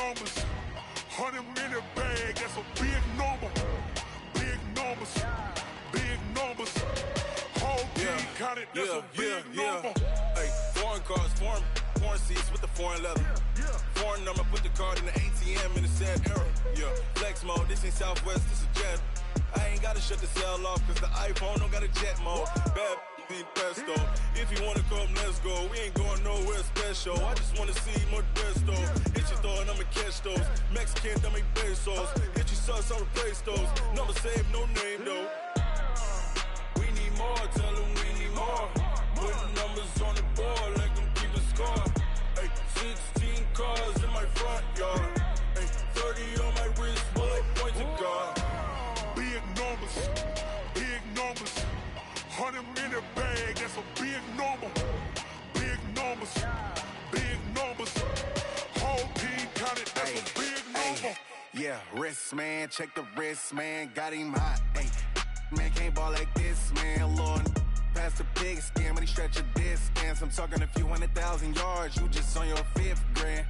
numbers. 100-minute bag, that's a big number. Big numbers. Big numbers. Whole team counted, that's a big number. Hey, foreign cars, foreign seats with the foreign leather. Foreign number, put the card in the ATM in the sad era. Yeah, flex mode, this ain't Southwest, this is jet. I ain't gotta shut the cell off, cause the iPhone don't got a jet mode. Bad pesto. If you wanna come, let's go. We ain't going nowhere special. I just wanna see more Modesto. Hit your throw and I'ma catch those. Mexican, dame pesos. Hit your sauce, I'll replace those. Number save, no name though. We need more, tell them we need more. Putting numbers on the board, like them keep a score. Hey, 16 cars in my front yard. Hey, 30 on my wrist, bullet point to God. Big numbers, big numbers. 100-minute bag, that's a big number. Big numbers, big numbers. Whole team counted, that's a big number. Yeah, wrist man, check the wrist man, got him hot. Ay, man can't ball like this, man. Lord, past the pig skin when he stretch a distance. I'm talking a few 100,000 yards, you just on your 5th grand.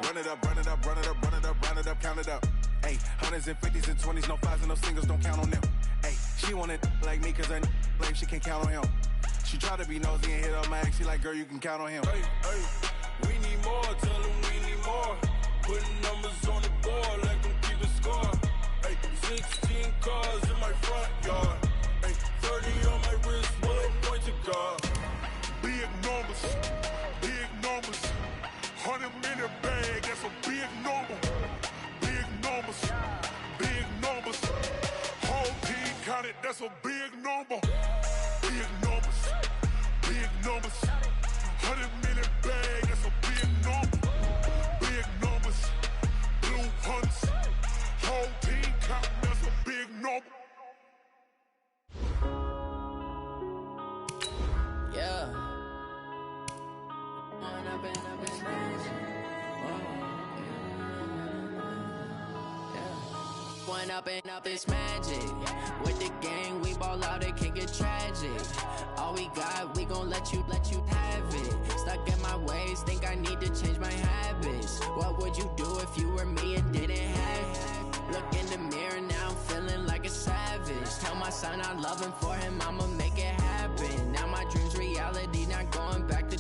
Run it up, run it up, run it up, run it up, run it up, count it up. Hey, 100s and 50s and 20s, no 5s and no singles, don't count on them. Hey, she wanted like me cause her lame, she can't count on him. She tried to be nosy and hit up my ex, she like, girl, you can count on him. Hey, we need more, tell them we need more. Putting numbers on the board, like them keep a score. Hey, 16 cars in my front yard. Hey, 30 on my wrist, bullet point to God. Big numbers, big numbers. 100-minute bag, that's a big number. Big numbers, big numbers. Whole team counted, that's a big number. Big numbers, big numbers. 100-minute bag, that's a big number. Big numbers, blue hunts. Whole team counting, that's a big number. Yeah. One up and up, it's magic. With the gang, we ball out, it can get tragic. All we got, we gon' let you have it. Stuck in my ways, think I need to change my habits. What would you do if you were me and didn't have it? Look in the mirror, now I'm feeling like a savage. Tell my son I love him, for him I'ma make it happen. Now my dream's reality, not going back to.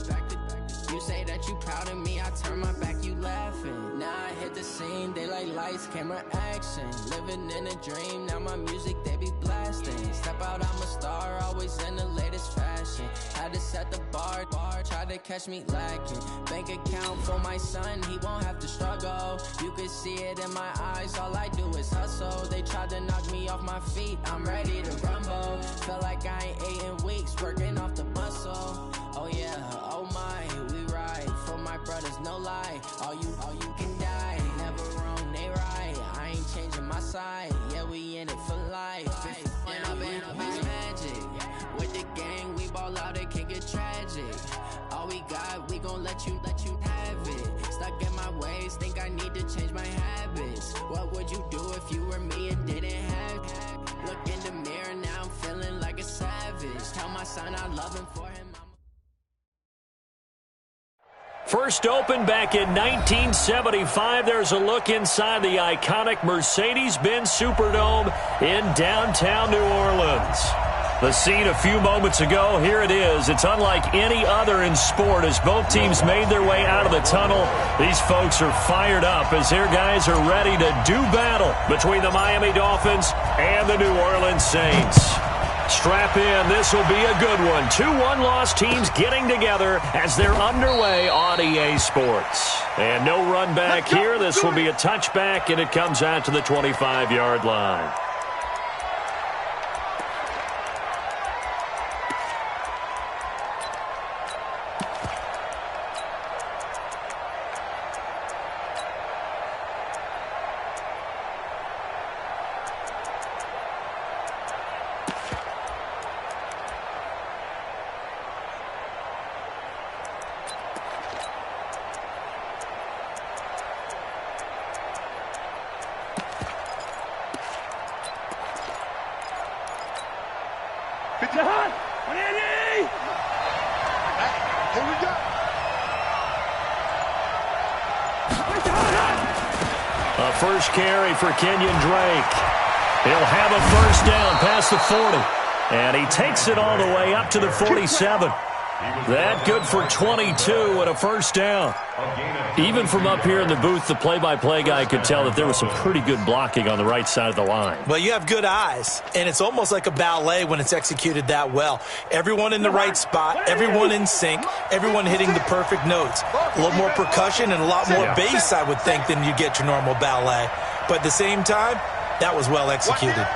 You say that you proud of me, I turn my back, you laughing. Now I hit the scene, they like lights, camera, action. Living in a dream, now my music, they be blasting. Step out, I'm a star, always in the latest fashion. Had to set the bar, try to catch me lacking. Bank account for my son, he won't have to struggle. You can see it in my eyes, all I do is hustle. They tried to knock me off my feet, I'm ready to rumble. Feel like I ain't ate in weeks, working off the muscle. Oh yeah, oh my, we ride for my brothers, no lie. All you can die, never wrong, they right. I ain't changing my side, yeah, we in it for life. When up and up, it's magic. With the gang, we ball out, it can get tragic. All we got, we gon' let you have it. Stuck in my ways, think I need to change my habits. What would you do if you were me and didn't have it? Look in the mirror, now I'm feeling like a savage. Tell my son I love him, for him First opened back in 1975. There's a look inside the iconic Mercedes-Benz Superdome in downtown New Orleans. The scene a few moments ago, here it is. It's unlike any other in sport as both teams made their way out of the tunnel. These folks are fired up as their guys are ready to do battle between the Miami Dolphins and the New Orleans Saints. Strap in, this will be a good one. 2 one-loss teams getting together as they're underway on EA Sports. And no run back here. This will be a touchback, and it comes out to the 25-yard line. Here we go. A first carry for Kenyon Drake. He'll have a first down past the 40. And he takes it all the way up to the 47. That good for 22 and a first down. Even from up here in the booth, the play-by-play guy could tell that there was some pretty good blocking on the right side of the line. Well, you have good eyes, and it's almost like a ballet when it's executed that well. Everyone in the right spot, everyone in sync, everyone hitting the perfect notes. A little more percussion and a lot more bass, I would think, than you get your normal ballet. But at the same time, that was well executed.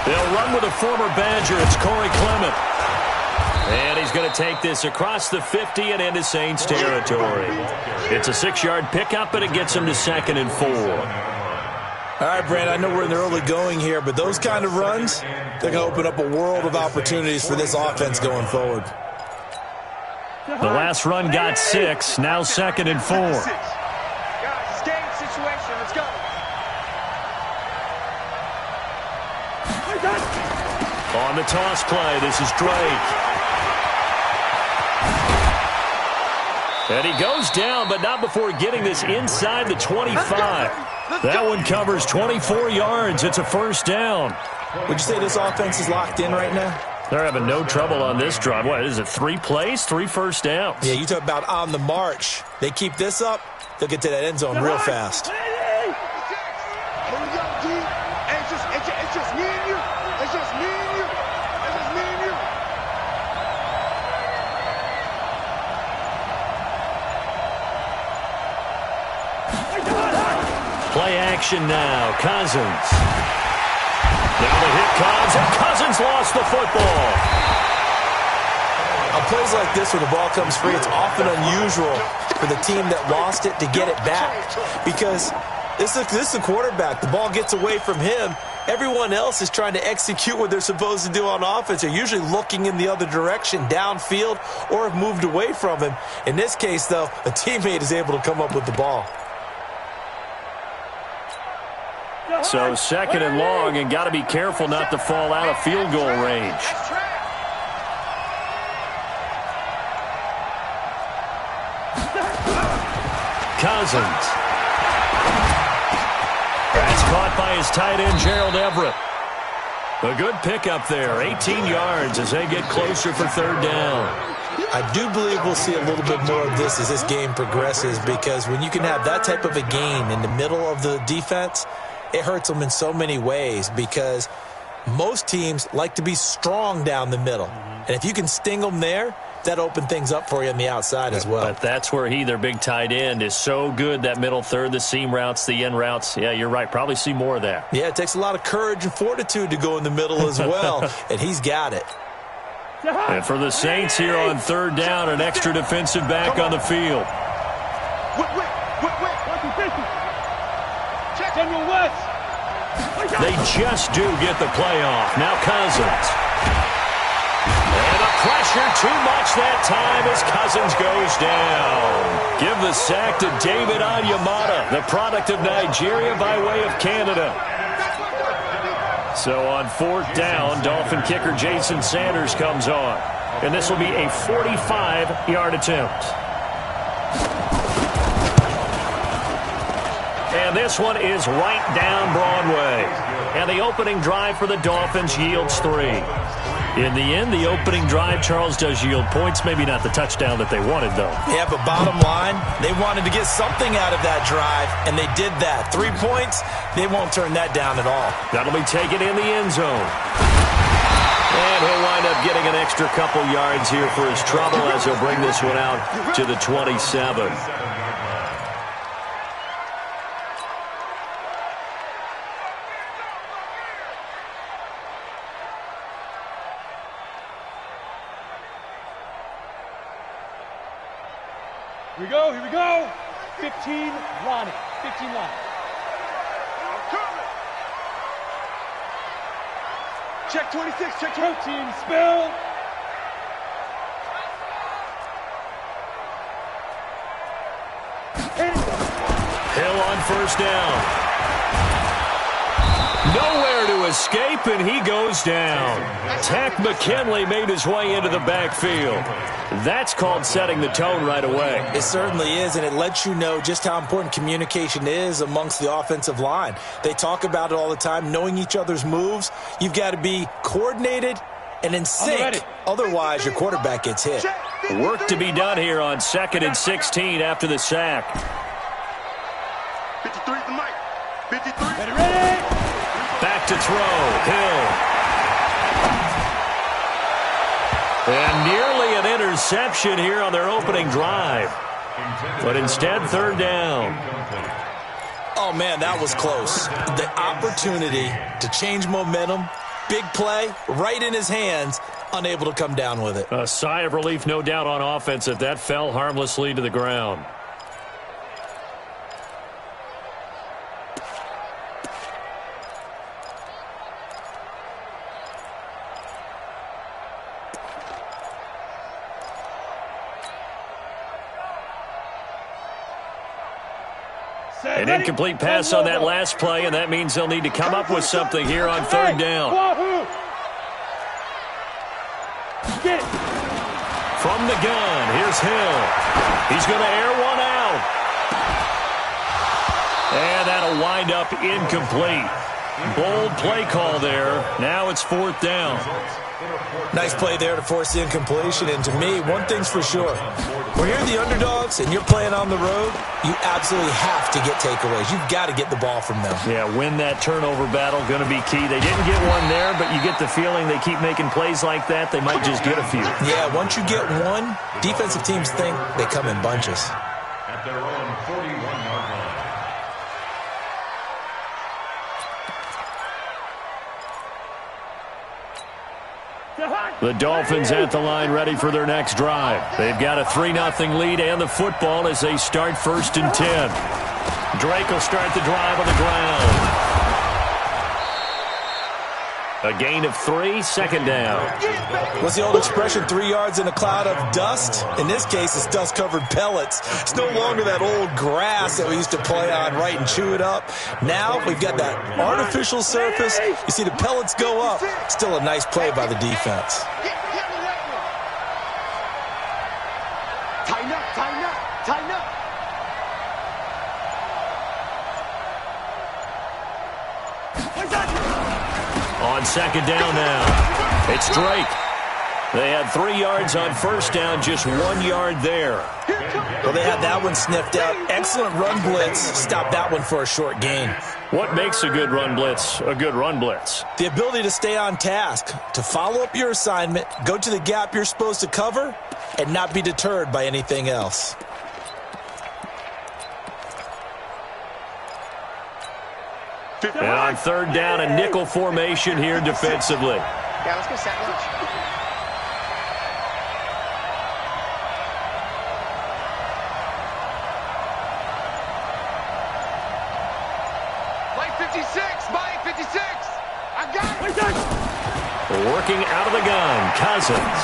They'll run with a former Badger. It's Corey Clement. And he's going to take this across the 50 and into Saints territory. It's a 6-yard pickup, and it gets him to 2nd and 4. All right, Brand, I know we're in the early going here, but those kind of runs, they're going to open up a world of opportunities for this offense going forward. The last run got 6, now 2nd and 4. Guys, it's game situation. Let's go. On the toss play, this is Drake. And he goes down, but not before getting this inside the 25. That one covers 24 yards. It's a first down. Would you say this offense is locked in right now? They're having no trouble on this drive. What is it, 3 plays, 3 first downs? Yeah, you talk about on the march. They keep this up, they'll get to that end zone real fast. It's just me and you. It's just me and you. It's just me and you. Play action now. Cousins. Now the hit comes, and Cousins lost the football. On plays like this where the ball comes free, it's often unusual for the team that lost it to get it back. Because this is the quarterback. The ball gets away from him. Everyone else is trying to execute what they're supposed to do on offense. They're usually looking in the other direction, downfield, or have moved away from him. In this case, though, a teammate is able to come up with the ball. So 2nd and long, and got to be careful not to fall out of field goal range. Cousins. That's caught by his tight end, Gerald Everett. A good pickup there, 18 yards as they get closer for 3rd down. I do believe we'll see a little bit more of this as this game progresses, because when you can have that type of a game in the middle of the defense, it hurts them in so many ways, because most teams like to be strong down the middle. And if you can sting them there, that opens things up for you on the outside as well. But that's where their big tight end, is so good, that middle third, the seam routes, the in routes. Yeah, you're right. Probably see more of that. Yeah, it takes a lot of courage and fortitude to go in the middle as well, and he's got it. And for the Saints here on 3rd down, an extra defensive back on the field. Wait. They just do get the playoff. Now Cousins. And the pressure too much that time as Cousins goes down. Give the sack to David Onyemata, the product of Nigeria by way of Canada. So on 4th down, Dolphin kicker Jason Sanders comes on. And this will be a 45-yard attempt. And this one is right down Broadway. And the opening drive for the Dolphins yields 3. In the end, the opening drive, Charles, does yield points. Maybe not the touchdown that they wanted, though. Yeah, but bottom line, they wanted to get something out of that drive, and they did that. 3 points, they won't turn that down at all. That'll be taken in the end zone. And he'll wind up getting an extra couple yards here for his trouble as he'll bring this one out to the 27. Here we go. 15, Ronnie. 15 line. Check 26, check 2. Team spill. Hill on 1st down. Nowhere to escape, and he goes down. Tack McKinley made his way into the backfield. That's called setting the tone right away. It certainly is, and it lets you know just how important communication is amongst the offensive line. They talk about it all the time, knowing each other's moves. You've got to be coordinated and in sync. Otherwise, your quarterback gets hit. Work to be done here on 2nd and 16 after the sack. 53 the mic. 53. Ready. Back to throw. Hill. And nearly an interception here on their opening drive. But instead, 3rd down. Oh, man, that was close. The opportunity to change momentum, big play, right in his hands, unable to come down with it. A sigh of relief, no doubt, on offense if that fell harmlessly to the ground. An incomplete pass on that last play, and that means they'll need to come up with something here on 3rd down. From the gun, here's Hill. He's going to air one out. And that'll wind up incomplete. Bold play call there. Now it's 4th down. Nice play there to force the incompletion. And to me, one thing's for sure. When you're the underdogs and you're playing on the road, you absolutely have to get takeaways. You've got to get the ball from them. Yeah, win that turnover battle, going to be key. They didn't get one there, but you get the feeling they keep making plays like that, they might just get a few. Yeah, once you get one, defensive teams think they come in bunches. At their own 41-yard line. The Dolphins at the line ready for their next drive. They've got a 3-0 lead and the football as they start 1st and 10. Drake will start the drive on the ground. A gain of 3, 2nd down. What's the old expression, 3 yards in a cloud of dust? In this case, it's dust-covered pellets. It's no longer that old grass that we used to play on, right, and chew it up. Now we've got that artificial surface. You see the pellets go up. Still a nice play by the defense. Tighten up, tighten up, tighten up. On 2nd down now, it's Drake. They had 3 yards on 1st down, just 1 yard there. Well, they had that one sniffed out. Excellent run blitz. Stopped that one for a short gain. What makes a good run blitz a good run blitz? The ability to stay on task, to follow up your assignment, go to the gap you're supposed to cover, and not be deterred by anything else. And on 3rd down, a nickel formation here defensively. Yeah, let's go sack lunch. Mike 56, Mike 56. I got it. Working out of the gun, Cousins.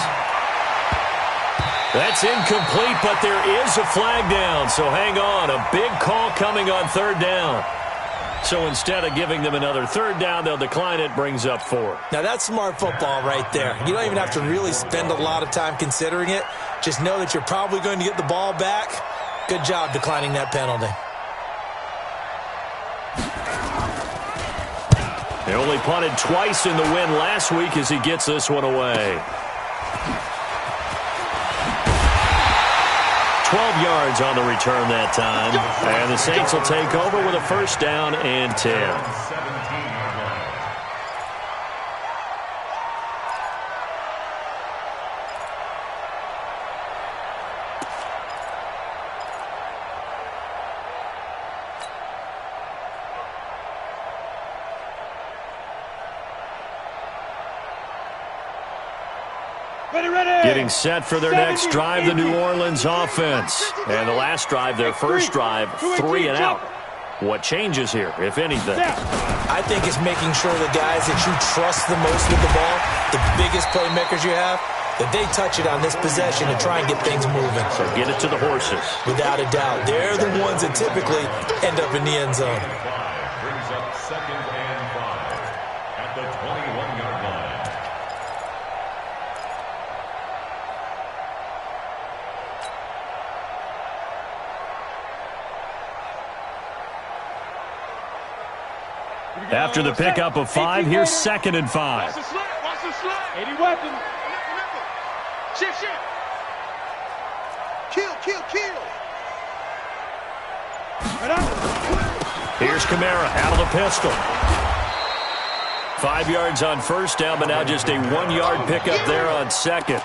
That's incomplete, but there is a flag down, so hang on. A big call coming on 3rd down. So instead of giving them another 3rd down, they'll decline it, brings up 4. Now, that's smart football right there. You don't even have to really spend a lot of time considering it. Just know that you're probably going to get the ball back. Good job declining that penalty. They only punted twice in the win last week as he gets this one away. 12 yards on the return that time. And the Saints will take over with a 1st down and 10. Getting set for their next drive, the New Orleans offense. And the last drive, their first drive, 3 and out. What changes here, if anything? I think it's making sure the guys that you trust the most with the ball, the biggest playmakers you have, that they touch it on this possession to try and get things moving. So get it to the horses. Without a doubt. They're the ones that typically end up in the end zone. Brings up 2nd and 5 at the After the pickup of 5, here's 2nd and 5. Watch the slip. Watch the slip. 80 weapon. Shift, shift. Kill, kill, kill. Here's Kamara out of the pistol. 5 yards on first down, but now just a 1-yard pickup there on 2nd.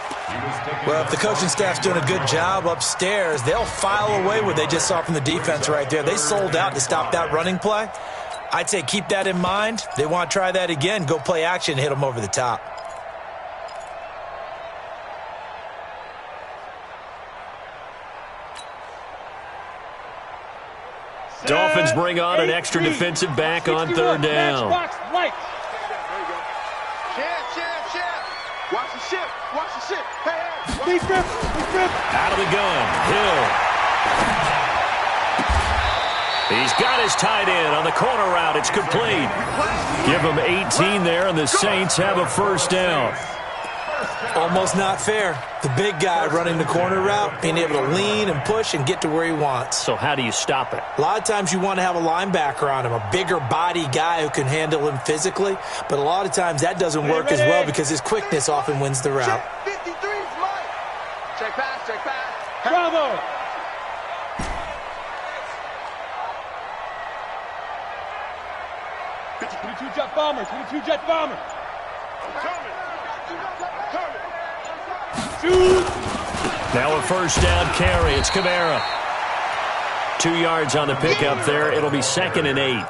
Well, if the coaching staff's doing a good job upstairs, they'll file away what they just saw from the defense right there. They sold out to stop that running play. I'd say keep that in mind. They want to try that again. Go play action and hit them over the top. Dolphins bring on an extra defensive back on 3rd down. Watch the ship. Watch the ship. Hey, Out of the gun, Hill. He's got his tight end on the corner route. It's complete. Give him 18 there, and the Saints have a first down. Almost not fair. The big guy running the corner route, being able to lean and push and get to where he wants. So how do you stop it? A lot of times you want to have a linebacker on him, a bigger body guy who can handle him physically, but a lot of times that doesn't work as well because his quickness often wins the route. 53 is Mike. Check pass, check pass. Bravo. Jet bomber, 22 jet bomber. Now a first down carry. It's Kamara. 2 yards on the pickup there. It'll be 2nd and 8.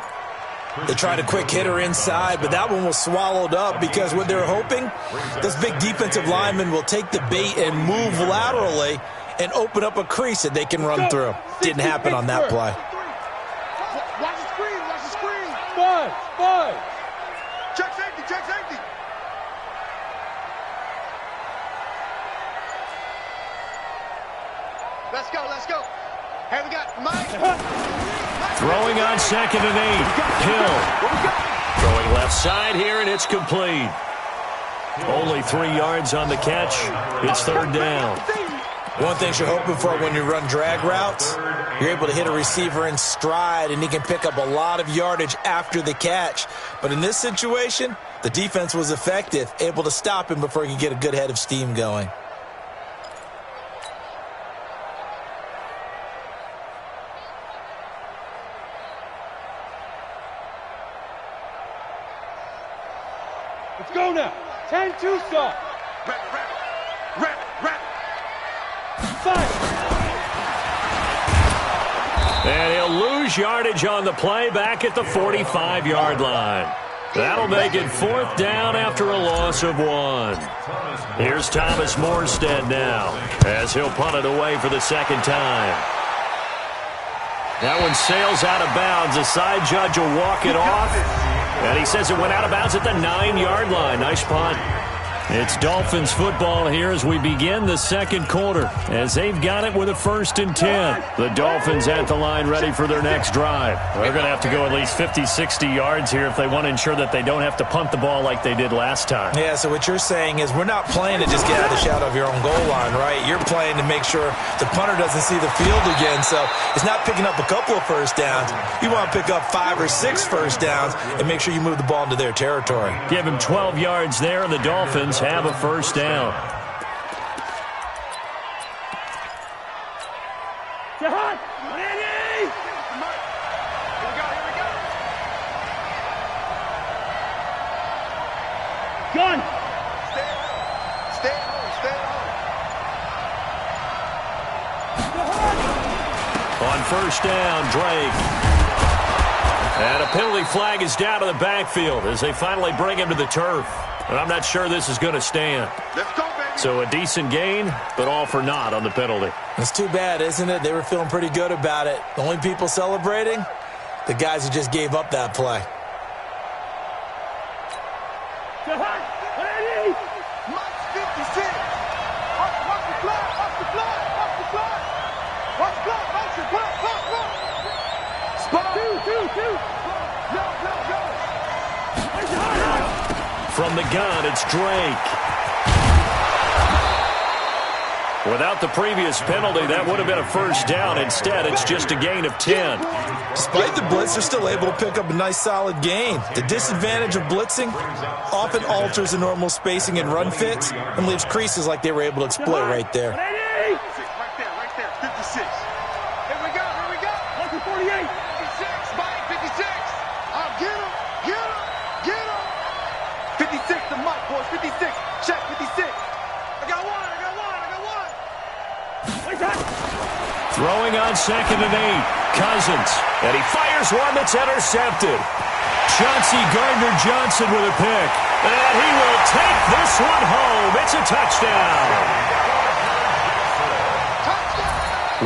They tried a quick hitter inside, but that one was swallowed up because what they're hoping, this big defensive lineman will take the bait and move laterally and open up a crease that they can run through. Didn't happen on that play. Watch the screen, watch the screen. Five. Check safety, check safety. Let's go. Hey, we got Mike. Throwing on 2nd and 8. Hill. Throwing left side here, and it's complete. Only 3 yards on the catch. It's 3rd down. One thing you're hoping for when you run drag routes, you're able to hit a receiver in stride, and he can pick up a lot of yardage after the catch. But in this situation, the defense was effective, able to stop him before he could get a good head of steam going. Let's go now. 10-2 stop. Rap. And he'll lose yardage on the play back at the 45-yard line. That'll make it 4th down after a loss of 1. Here's Thomas Morstead now as he'll punt it away for the 2nd time. That one sails out of bounds. The side judge will walk it off. And he says it went out of bounds at the 9-yard line. Nice punt. It's Dolphins football here as we begin the 2nd quarter. As they've got it with a 1st and 10. The Dolphins at the line ready for their next drive. They're going to have to go at least 50, 60 yards here if they want to ensure that they don't have to punt the ball like they did last time. Yeah, so what you're saying is we're not playing to just get out of the shadow of your own goal line, right? You're playing to make sure the punter doesn't see the field again. So it's not picking up a couple of first downs. You want to pick up 5 or 6 first downs and make sure you move the ball into their territory. Give him 12 yards there, and the Dolphins have a first down. Gun. Stay at home. On first down, Drake. And a penalty flag is down to the backfield as they finally bring him to the turf. And I'm not sure this is going to stand. Let's go, baby. So a decent gain, but all for naught on the penalty. It's too bad, isn't it? They were feeling pretty good about it. The only people celebrating, the guys who just gave up that play. Mike's 56. Watch the flag. Spot. Two. Go. From the gun, it's Drake. Without the previous penalty, that would have been a first down. Instead, it's just a gain of 10. Despite the blitz, they're still able to pick up a nice, solid gain. The disadvantage of blitzing often alters the normal spacing and run fits and leaves creases like they were able to exploit right there. Right there, 56. Here we go. 48. 56, Mike, 56. Get him. 56 to Mike, boys, 56. Check, 56. I got one. Throwing on 2nd and 8. Cousins. And he fires one that's intercepted. Chauncey Gardner-Johnson with a pick. And he will take this one home. It's a touchdown.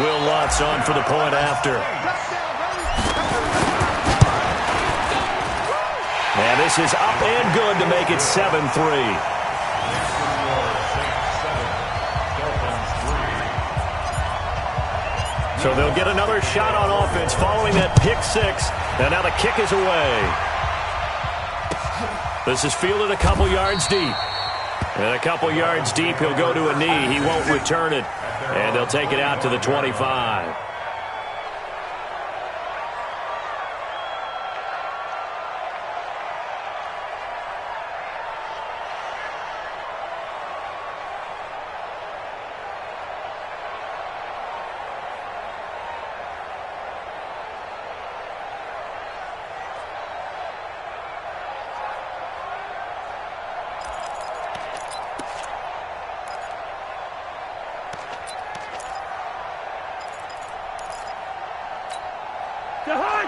Will Lutz on for the point after. And this is up and good to make it 7-3. So they'll get another shot on offense following that pick 6. And now the kick is away. This is fielded a couple yards deep. And a couple yards deep, he'll go to a knee. He won't return it. And they'll take it out to the 25.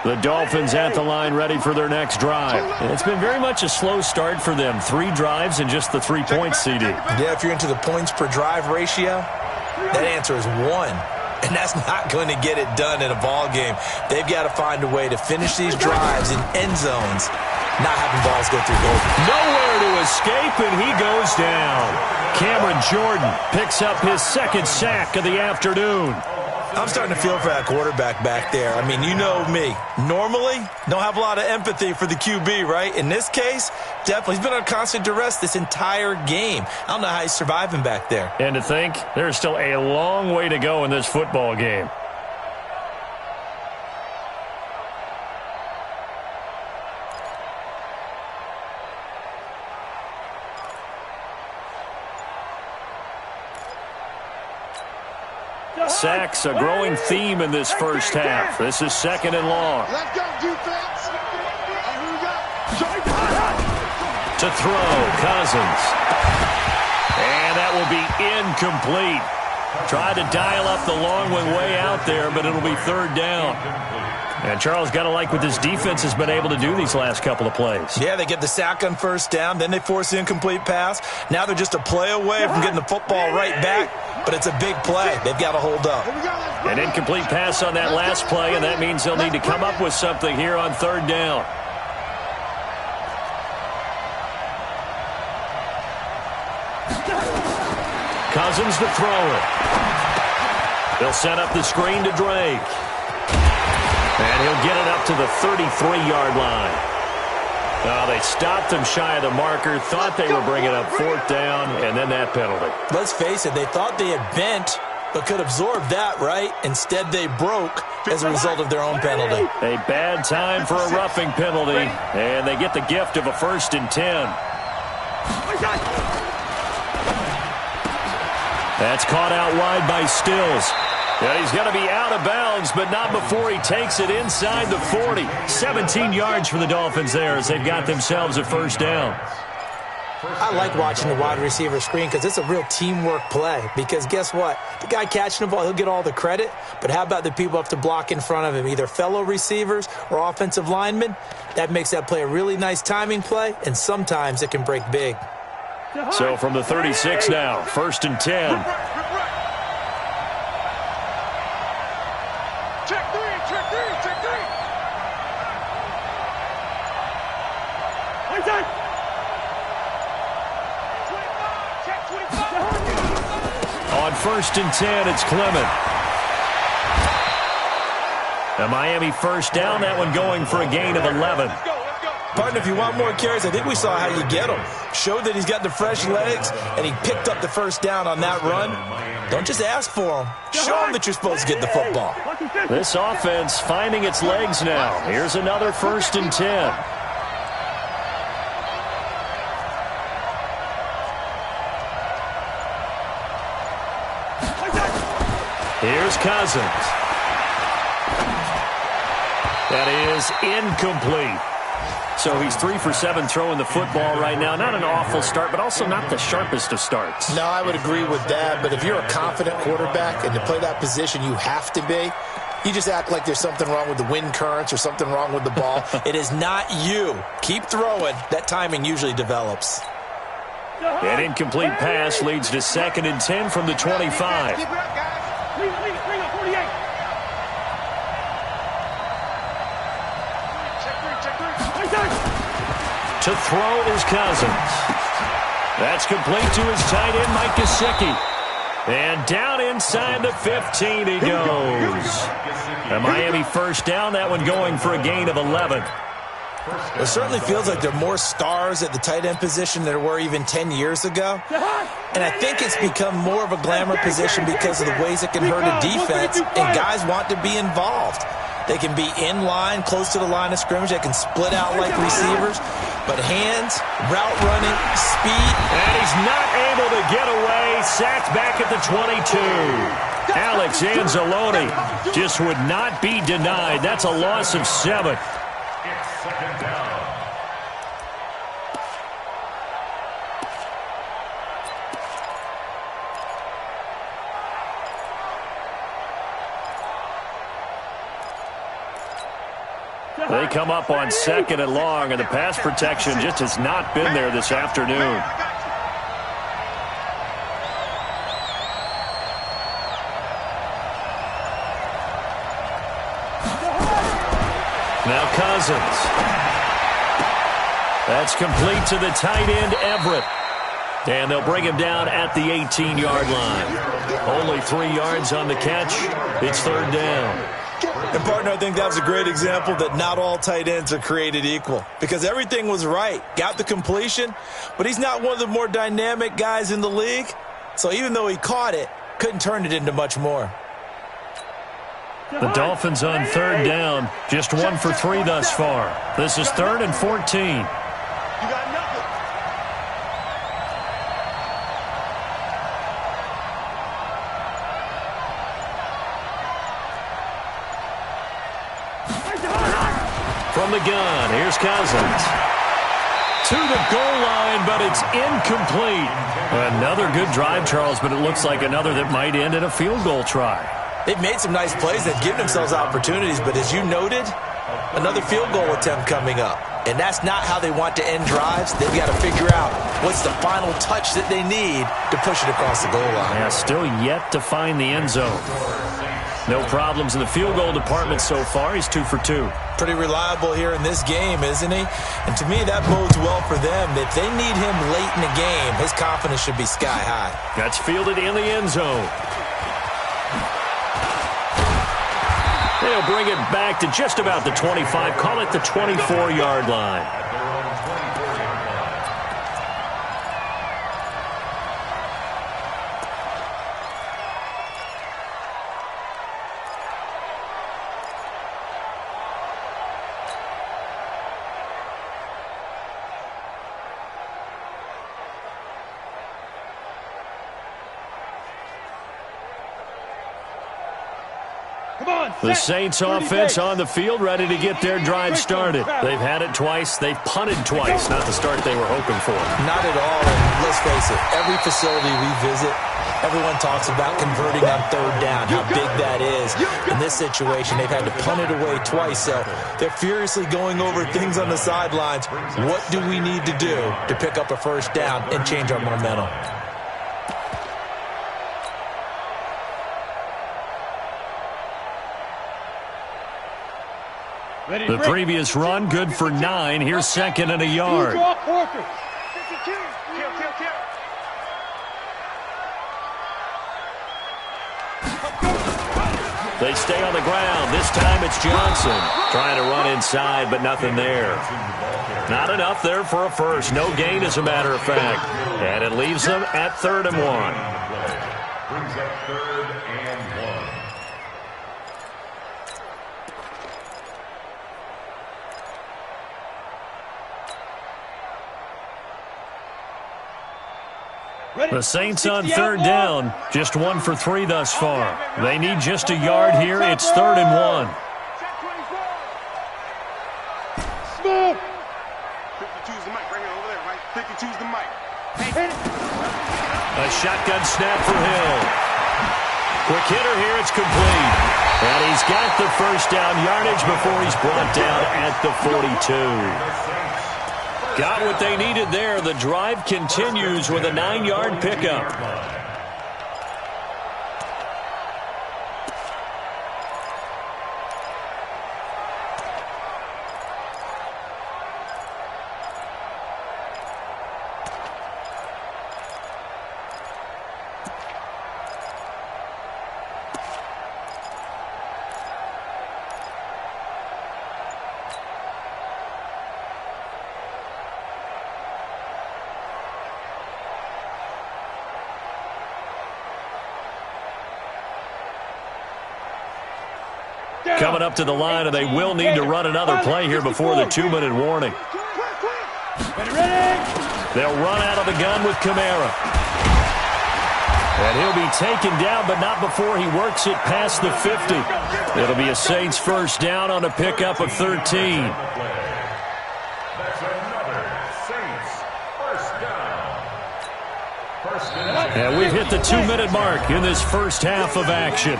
The Dolphins at the line ready for their next drive. And it's been very much a slow start for them. 3 drives and just the 3 points, CD. Yeah, if you're into the points per drive ratio, that answer is 1. And that's not going to get it done in a ball game. They've got to find a way to finish these drives in end zones, not having balls go through goal. Nowhere to escape, and he goes down. Cameron Jordan picks up his 2nd sack of the afternoon. I'm starting to feel for that quarterback back there. I mean, you know me. Normally, don't have a lot of empathy for the QB, right? In this case, definitely. He's been on constant duress this entire game. I don't know how he's surviving back there. And to think, there's still a long way to go in this football game. Sacks, a growing theme in this first half. This is 2nd and long. Let's go, defense. Here we go. To throw, Cousins. And that will be incomplete. Tried to dial up the long one way out there, but it'll be 3rd down. And Charles, got to like what this defense has been able to do these last couple of plays. Yeah, they get the sack on 1st down, then they force the incomplete pass. Now they're just a play away from getting the football right back, but it's a big play. They've got to hold up. An incomplete pass on that last play, and that means they'll need to come up with something here on 3rd down. Cousins to throw it. They'll set up the screen to Drake. And he'll get it up to the 33-yard line. Oh, they stopped him shy of the marker, thought they were bringing up 4th down, and then that penalty. Let's face it, they thought they had bent, but could absorb that, right? Instead, they broke as a result of their own penalty. A bad time for a roughing penalty, and they get the gift of a 1st and 10. That's caught out wide by Stills. And he's going to be out of bounds, but not before he takes it inside the 40. 17 yards for the Dolphins there as they've got themselves a 1st down. I like watching the wide receiver screen because it's a real teamwork play. Because guess what? The guy catching the ball, he'll get all the credit. But how about the people have to block in front of him, either fellow receivers or offensive linemen? That makes that play a really nice timing play, and sometimes it can break big. So from the 36 now, 1st and 10. Check three. On 1st and 10, it's Clement. A Miami 1st down, that one going for a gain of 11. Partner, if you want more carries, I think we saw how you get them. Showed that he's got the fresh legs, and he picked up the first down on that run. Don't just ask for him. Show him that you're supposed to get the football. This offense finding its legs now. Here's another 1st and 10. Here's Cousins. That is incomplete. So he's 3 for 7 throwing the football right now. Not an awful start, but also not the sharpest of starts. No, I would agree with that. But if you're a confident quarterback and to play that position you have to be, you just act like there's something wrong with the wind currents or something wrong with the ball. It is not you. Keep throwing. That timing usually develops. An incomplete pass leads to 2nd and 10 from the 25. Keep it up, guys. Bring up 48. Check 3. To throw is Cousins. That's complete to his tight end, Mike Gesicki. And down inside the 15 he goes. A Miami first down, that one going for a gain of 11. It certainly feels like there are more stars at the tight end position than there were even 10 years ago. And I think it's become more of a glamour position because of the ways it can hurt a defense, and guys want to be involved. They can be in line, close to the line of scrimmage. They can split out like receivers. But hands, route running, speed. And he's not able to get away. Sacked back at the 22. Alex Anzalone just would not be denied. That's a loss of 7. It's 2nd down. They come up on 2nd and long, and the pass protection just has not been there this afternoon. Now Cousins. That's complete to the tight end, Everett. And they'll bring him down at the 18-yard line. Only 3 yards on the catch. It's 3rd down. And, partner, I think that was a great example that not all tight ends are created equal, because everything was right. Got the completion, but he's not one of the more dynamic guys in the league. So even though he caught it, couldn't turn it into much more. The Dolphins on 3rd down, just 1 for 3 thus far. This is 3rd and 14. You got nothing. From the gun, here's Cousins. To the goal line, but it's incomplete. Another good drive, Charles, but it looks like another that might end in a field goal try. They've made some nice plays. They've given themselves opportunities, but as you noted, another field goal attempt coming up. And that's not how they want to end drives. They've got to figure out what's the final touch that they need to push it across the goal line. Yeah, still yet to find the end zone. No problems in the field goal department so far. He's 2 for 2. Pretty reliable here in this game, isn't he? And to me, that bodes well for them. If they need him late in the game, his confidence should be sky high. That's fielded in the end zone. They'll bring it back to just about the 25. Call it the 24-yard line. The Saints offense on the field, ready to get their drive started. They've had it twice. They've punted twice. Not the start they were hoping for. Not at all. And let's face it, every facility we visit, everyone talks about converting on 3rd down, how big that is. In this situation, they've had to punt it away twice, so they're furiously going over things on the sidelines. What do we need to do to pick up a 1st down and change our momentum? The previous run, good for 9. Here's 2nd and a yard. They stay on the ground. This time it's Johnson trying to run inside, but nothing there. Not enough there for a first. No gain, as a matter of fact. And it leaves them at 3rd and 1. Brings up 3rd and 1. The Saints on 3rd down. Just 1 for 3 thus far. They need just a yard here. It's 3rd and 1. Smooth. 52's the mic right here over there, right? 52's the mic. A shotgun snap for Hill. Quick hitter here. It's complete. And he's got the first down yardage before he's brought down at the 42. Got what they needed there. The drive continues with a 9-yard pickup. Coming up to the line, and they will need to run another play here before the 2-minute warning. They'll run out of the gun with Kamara. And he'll be taken down, but not before he works it past the 50. It'll be a Saints first down on a pickup of 13. That's another Saints first down. And we've hit the 2-minute mark in this first half of action.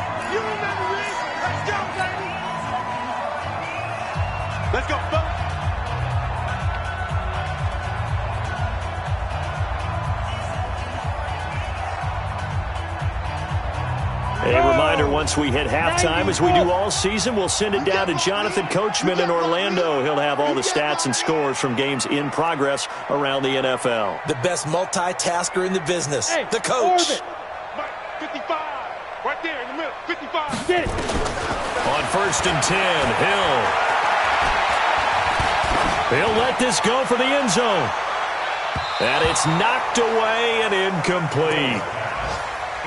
Let's go, folks. A reminder, once we hit halftime, as we do all season, we'll send it down to Jonathan Coachman in Orlando. He'll have all the stats and scores from games in progress around the NFL. The best multitasker in the business, the coach. 55, right there in the middle, 55. Get it. On 1st and 10, Hill. He'll let this go for the end zone. And it's knocked away and incomplete.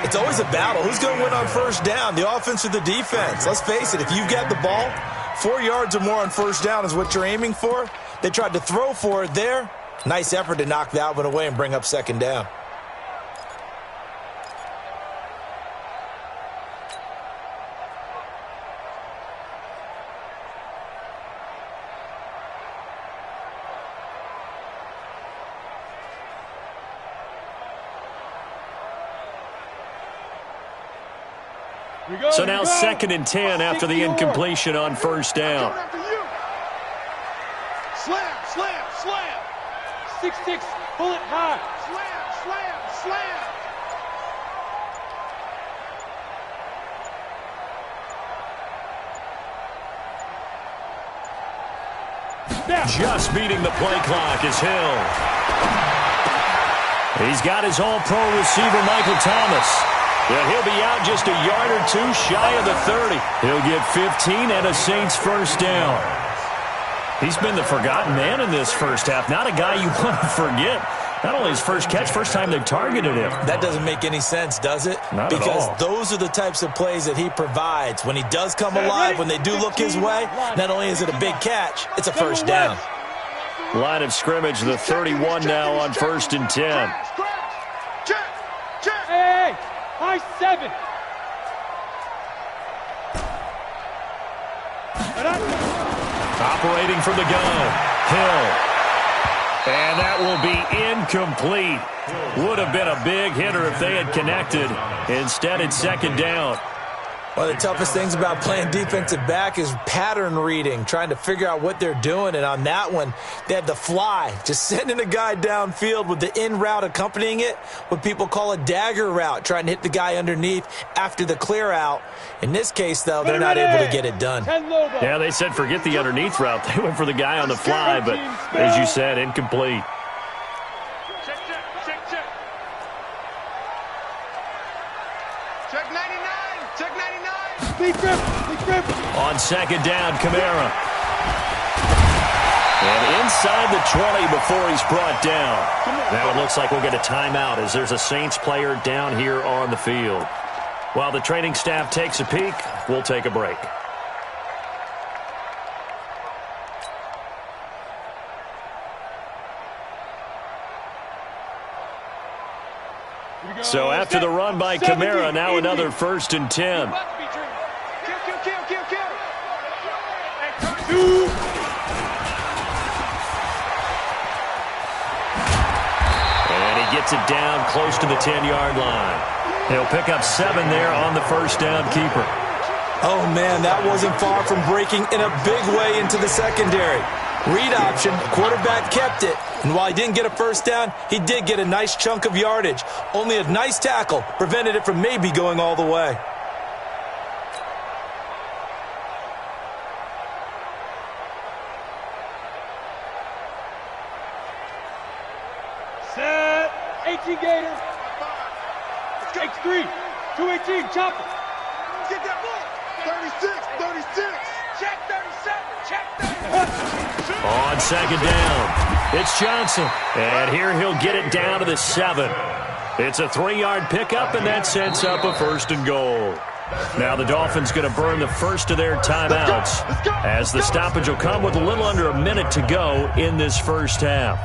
It's always a battle. Who's going to win on first down, the offense or the defense? Let's face it, if you've got the ball, 4 yards or more on first down is what you're aiming for. They tried to throw for it there. Nice effort to knock that one away and bring up 2nd down. So now 2nd and 10 after the incompletion on first down. Slam, slam, slam. 6-6, pull it high. Slam, slam, slam. Just beating the play clock is Hill. He's got his all-pro receiver, Michael Thomas. Yeah, he'll be out just a yard or two shy of the 30. He'll get 15 and a Saints first down. He's been the forgotten man in this first half. Not a guy you want to forget. Not only his first catch, first time they've targeted him. That doesn't make any sense, does it? Not at all. Because those are the types of plays that he provides. When he does come alive, when they do look his way, not only is it a big catch, it's a first down. Line of scrimmage, the 31 now on 1st and 10. Check. Hey. High 7. Operating from the gun, Hill. And that will be incomplete. Would have been a big hitter if they had connected. Instead, it's 2nd down. One of the toughest things about playing defensive back is pattern reading, trying to figure out what they're doing. And on that one, they had to fly, just sending a guy downfield with the in route accompanying it, what people call a dagger route, trying to hit the guy underneath after the clear out. In this case, though, they're not able to get it done. Yeah, they said forget the underneath route. They went for the guy on the fly, but as you said, incomplete. Check. Check 99. Check 99. Big grip. Big grip. On second down, Kamara. And inside the 20 before he's brought down. Now it looks like we'll get a timeout as there's a Saints player down here on the field. While the training staff takes a peek, we'll take a break. So after the run by Kamara, now another 1st and 10. And he gets it down close to the 10-yard line. He'll pick up 7 there on the first down keeper. Oh, man, that wasn't far from breaking in a big way into the secondary. Read option, quarterback kept it. And while he didn't get a first down, he did get a nice chunk of yardage. Only a nice tackle prevented it from maybe going all the way. Set. 18 Gator. Strikes 3. 218. Chopper. Get that ball. 36. 36. Check 37. Check 37. On second down, it's Johnson. And here he'll get it down to the 7. It's a 3-yard pickup, and that sets up a 1st and goal. Now the Dolphins going to burn the first of their timeouts as the stoppage will come with a little under a minute to go in this first half.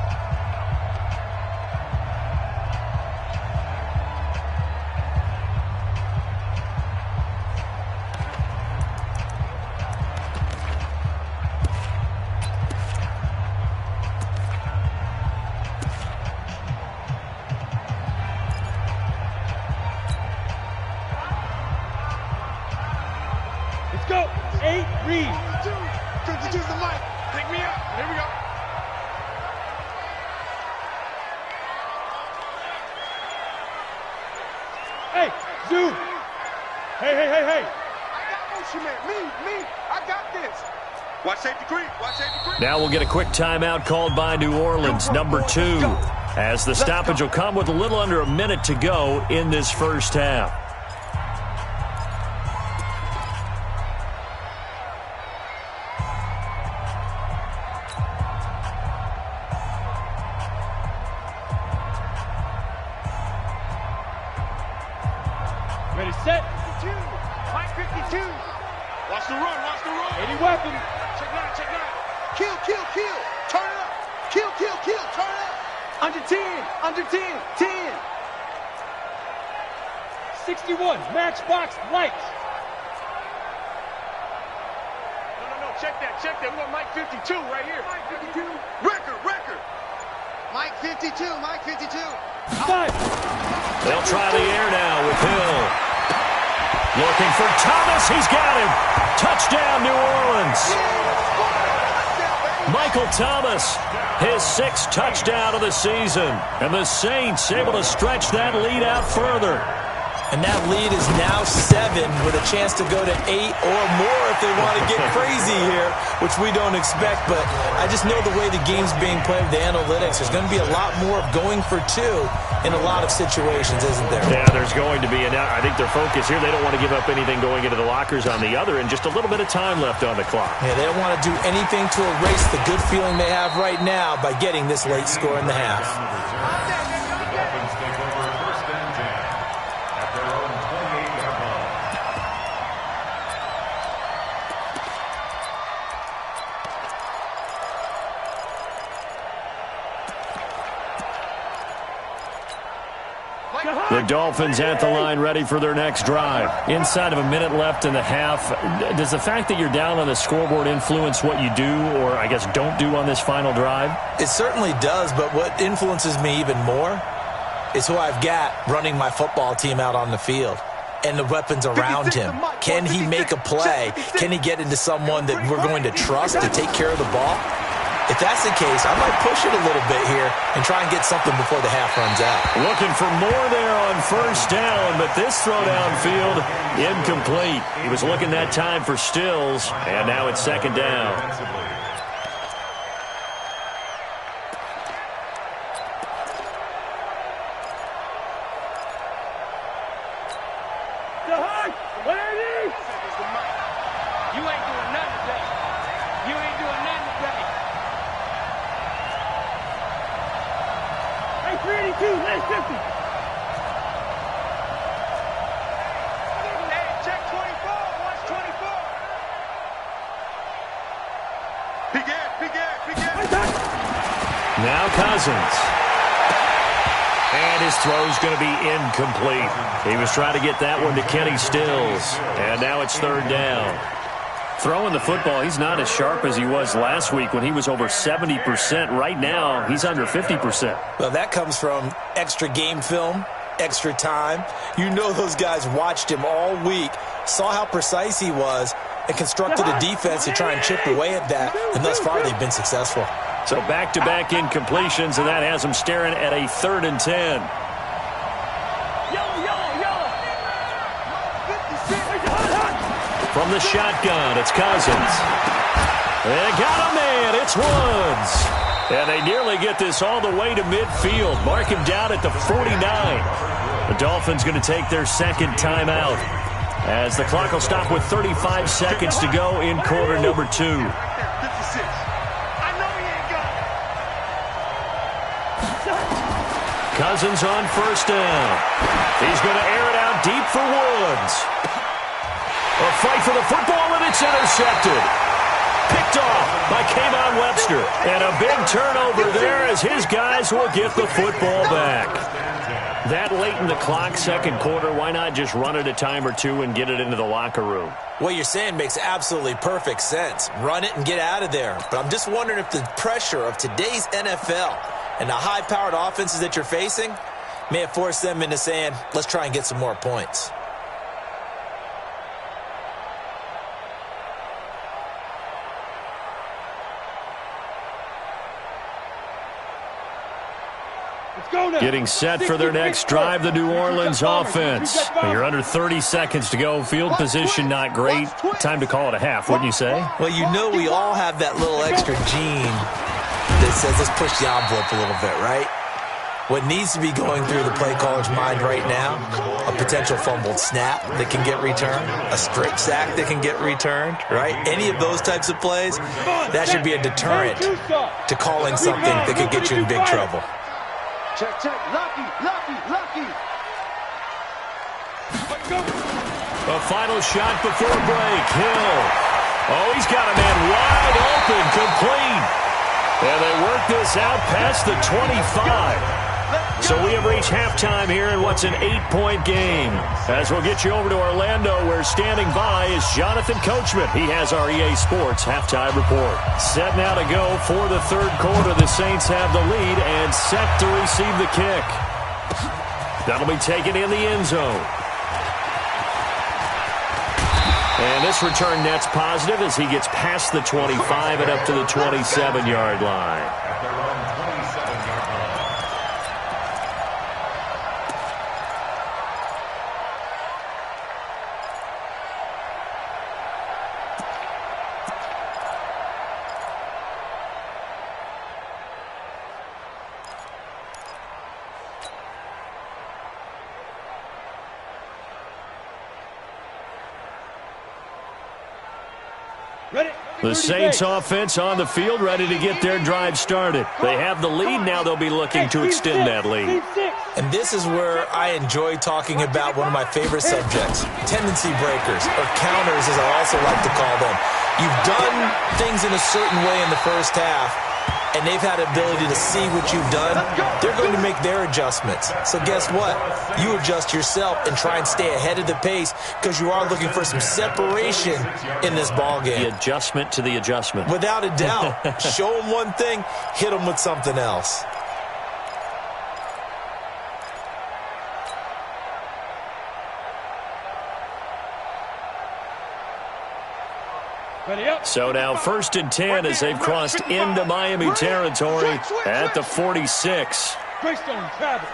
Let's go. 8, read. 52's the mic. Pick me up. Here we go. Hey, zoom. Hey. I got motion, man. Me. I got this. Watch safety creep. Watch safety creep. Now we'll get a quick timeout called by New Orleans, number 2, as the stoppage will come with a little under a minute to go in this first half. Ready, set. 52. Mike 52. Watch the run. Any weapon. Check 9. Kill. Turn it up. Kill. Turn it up. Under 10. 10. 61, matchbox lights. No. Check that. We got Mike 52 right here. Mike 52. Record. Mike 52. 5. They'll try the air now with Hill. Looking for Thomas. He's got him. Touchdown, New Orleans. Michael Thomas, his 6th touchdown of the season. And the Saints able to stretch that lead out further. And that lead is now 7 with a chance to go to 8 or more if they want to get crazy here, which we don't expect. But I just know the way the game's being played with the analytics, there's going to be a lot more of going for 2 in a lot of situations, isn't there? Yeah, there's going to be. And I think their focus here, they don't want to give up anything going into the lockers on the other, and just a little bit of time left on the clock. Yeah, they don't want to do anything to erase the good feeling they have right now by getting this late score in the half. Dolphins take over 1st and 10 at their own 28-yard line. The Dolphins at the line ready for their next drive. Inside of a minute left in the half, does the fact that you're down on the scoreboard influence what you do or, I guess, don't do on this final drive? It certainly does, but what influences me even more is who I've got running my football team out on the field and the weapons around him. Can he make a play? Can he get into someone that we're going to trust to take care of the ball? If that's the case, I might push it a little bit here and try and get something before the half runs out. Looking for more there on first down, but this throw downfield incomplete. He was looking that time for Stills, and now it's second down. You ain't doing nothing today. You ain't doing nothing today. Hey, 382, last 50. Hey, check 24. Watch 24. Peek it. Now Cousins. And his throw's going to be incomplete. He was trying to get that one to Kenny Stills. And now it's third down. Throwing the football, he's not as sharp as he was last week when he was over 70%. Right now, he's under 50%. Well, that comes from extra game film, extra time. You know those guys watched him all week, saw how precise he was, and constructed a defense to try and chip away at that. And thus far, they've been successful. So back-to-back incompletions, and that has him staring at a 3rd and 10. From the shotgun, it's Cousins. They got a man. It's Woods. And they nearly get this all the way to midfield. Mark him down at the 49. The Dolphins going to take their second timeout as the clock will stop with 35 seconds to go in quarter number 2. Cousins on first down. He's going to air it out deep for Woods. A fight for the football, and it's intercepted. Picked off by Kayvon Webster. And a big turnover there as his guys will get the football back. That late in the clock, second quarter, why not just run it a time or two and get it into the locker room? What you're saying makes absolutely perfect sense. Run it and get out of there. But I'm just wondering if the pressure of today's NFL and the high-powered offenses that you're facing may have forced them into saying, let's try and get some more points. Getting set for their next drive, the New Orleans offense. You're under 30 seconds to go. Field position not great. Time to call it a half, wouldn't you say? Well, you know we all have that little extra gene that says let's push the envelope a little bit, right? What needs to be going through the play caller's mind right now, a potential fumbled snap that can get returned, a strip sack that can get returned, right? Any of those types of plays, that should be a deterrent to calling something that could get you in big trouble. Check. Lucky. A final shot before break. Hill. Oh, he's got a man wide open, complete. And they work this out past the 25. So we have reached halftime here in what's an 8-point game. As we'll get you over to Orlando, where standing by is Jonathan Coachman. He has our EA Sports halftime report. Set now to go for the third quarter. The Saints have the lead and set to receive the kick. That'll be taken in the end zone. And this return net's positive as he gets past the 25 and up to the 27-yard line. The Saints offense on the field, ready to get their drive started. They have the lead. Now they'll be looking to extend that lead. And this is where I enjoy talking about one of my favorite subjects, tendency breakers, or counters as I also like to call them. You've done things in a certain way in the first half, and they've had the ability to see what you've done. They're going to make their adjustments. So guess what? You adjust yourself and try and stay ahead of the pace because you are looking for some separation in this ballgame. The adjustment to the adjustment. Without a doubt. Show them one thing, hit them with something else. So now 1st and 10 as they've crossed into Miami territory at the 46. Greystone travels.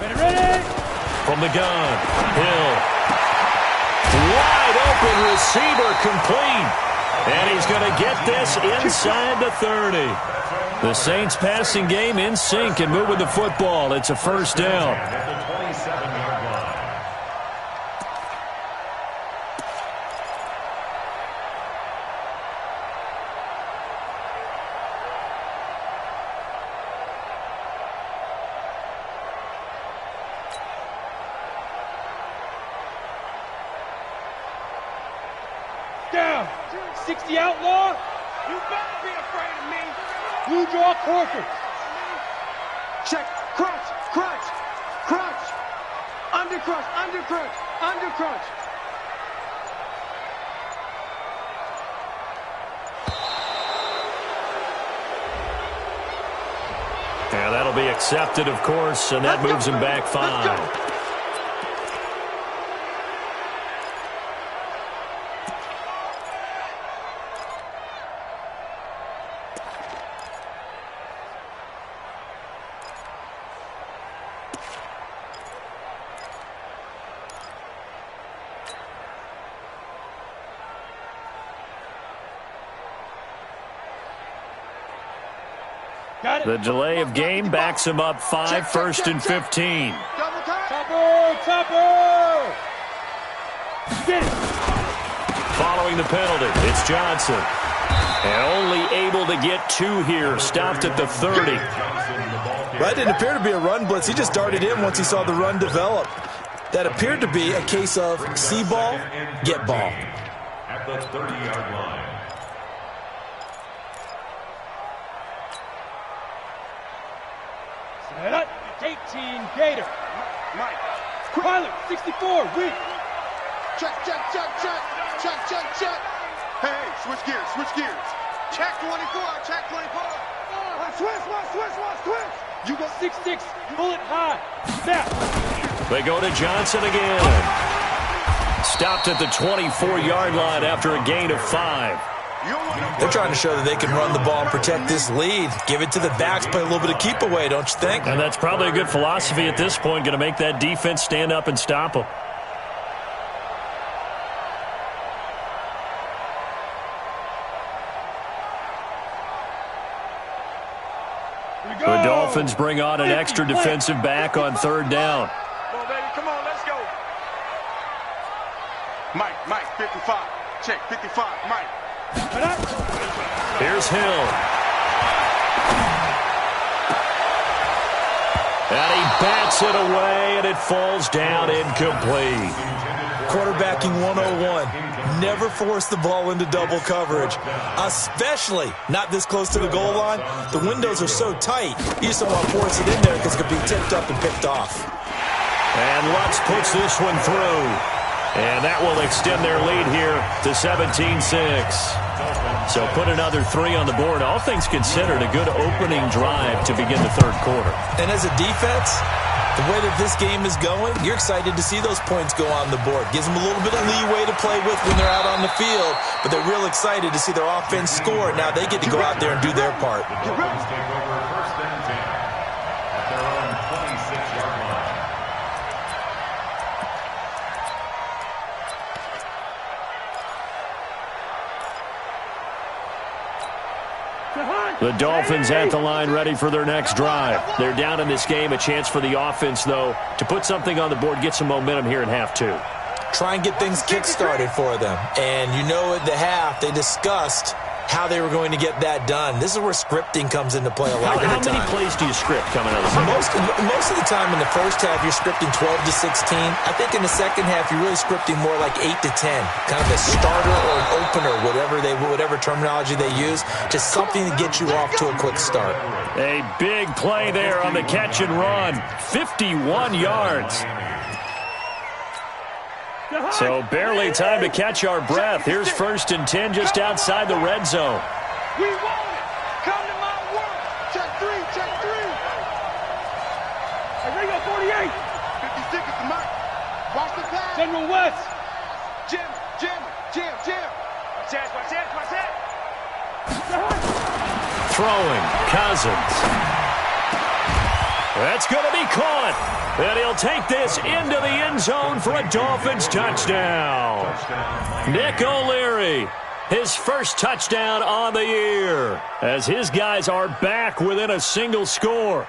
Ready? From the gun, Hill. Wide open receiver complete. And he's going to get this inside the 30. The Saints passing game in sync and moving the football. It's a first down. At the 27-yard line. Down. 60 outlaw. You better be afraid of me. Blue draw quarter. Check. Crunch. Crunch. Crunch. Under crunch. Under crunch. Under crunch. Yeah, that'll be accepted, of course, and that moves him back 5. The delay of game backs him up 5, first and 15. Topper! Get it! Following the penalty, it's Johnson. And only able to get 2 here, stopped at the 30. That didn't appear to be a run blitz. He just darted in once he saw the run develop. That appeared to be a case of see ball, get ball. At the 30-yard line. Set up. 18 Gator. Mike. Pilot 64 weak. Check, check, check, check. Check, check, check. Hey, switch gears, switch gears. Check 24, check 24. Switch. You go 6'6", bullet high. Snap. They go to Johnson again. Stopped at the 24-yard line after a gain of 5. They're trying to show that they can run the ball and protect this lead. Give it to the backs, play a little bit of keep away, don't you think? And that's probably a good philosophy at this point, going to make that defense stand up and stop them. The Dolphins bring on an extra defensive back on 3rd down. Come on, baby, come on, let's go. Mike, 55. Check, 55, Mike. Here's Hill. And he bats it away, and it falls down incomplete. Quarterbacking 101. Never force the ball into double coverage, especially not this close to the goal line. The windows are so tight, you just don't want to force it in there because it could be tipped up and picked off. And Lutz puts this one through. And that will extend their lead here to 17-6. So put another 3 on the board. All things considered, a good opening drive to begin the 3rd quarter. And as a defense, the way that this game is going, you're excited to see those points go on the board. Gives them a little bit of leeway to play with when they're out on the field, but they're real excited to see their offense score. Now they get to go out there and do their part. Take over 1st and 10 at their own 26-yard line. The Dolphins at the line ready for their next drive. They're down in this game. A chance for the offense, though, to put something on the board, get some momentum here in half 2. Try and get things kick-started for them. And you know at the half, they discussed how they were going to get that done. This is where scripting comes into play a lot of the time. How many plays do you script coming out of the Most of the time in the first half, you're scripting 12 to 16. I think in the second half, you're really scripting more like 8 to 10. Kind of a starter or an opener, whatever terminology they use. Just something to get you off to a quick start. A big play there on the catch and run. 51 yards. So barely time to catch our breath. Here's 1st and 10 just outside the red zone. We want it. Come to my work. Check 3, check 3. Hey, Ringo 48. 56 is the mark. Watch the pass. General West. Jim. Watch that. Throwing, Cousins. That's going to be caught. And he'll take this into the end zone for a Dolphins touchdown. Nick O'Leary his first touchdown on the year, as his guys are back within a single score.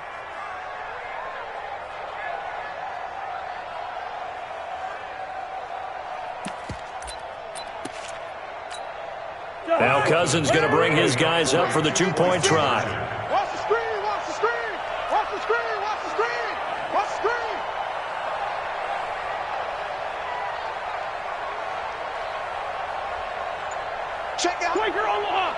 Now Cousins going to bring his guys up for the two-point try. Watch the screen, watch the screen, watch the screen, watch the screen, watch the screen. Check out. Quaker Omaha.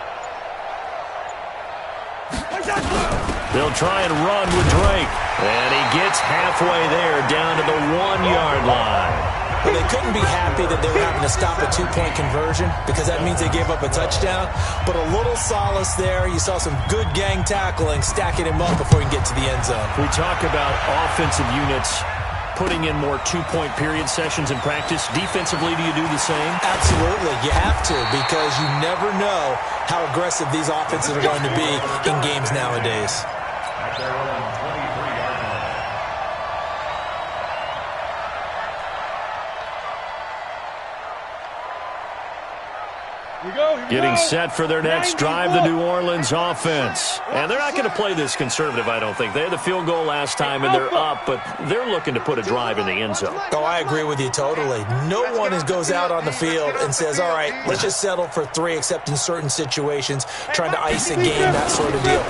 They'll try and run with Drake. And he gets halfway there down to the 1-yard line. Well, they couldn't be happy that they were having to stop a two-point conversion because that means they gave up a touchdown. But a little solace there. You saw some good gang tackling, stacking him up before he can get to the end zone. We talk about offensive units putting in more two-point period sessions in practice. Defensively, do you do the same? Absolutely. You have to because you never know how aggressive these offenses are going to be in games nowadays. At their own 23-yard line. Getting set for their next drive, the New Orleans offense. And they're not going to play this conservative, I don't think. They had the field goal last time, and they're up, but they're looking to put a drive in the end zone. Oh, I agree with you totally. No one goes out on the field and says, all right, let's just settle for 3, except in certain situations, trying to ice a game, that sort of deal.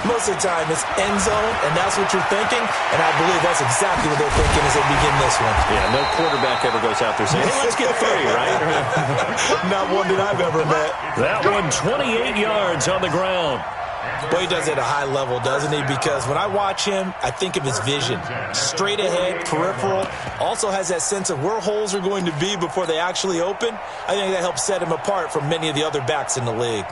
Most of the time, it's end zone, and that's what you're thinking, and I believe that's exactly what they're thinking as they begin this one. Yeah, no quarterback ever goes out there saying, hey, let's get 3, right? Not one that I've ever met. That one, 28 yards on the ground. Boy, he does it at a high level, doesn't he? Because when I watch him, I think of his vision. Straight ahead, peripheral. Also has that sense of where holes are going to be before they actually open. I think that helps set him apart from many of the other backs in the league.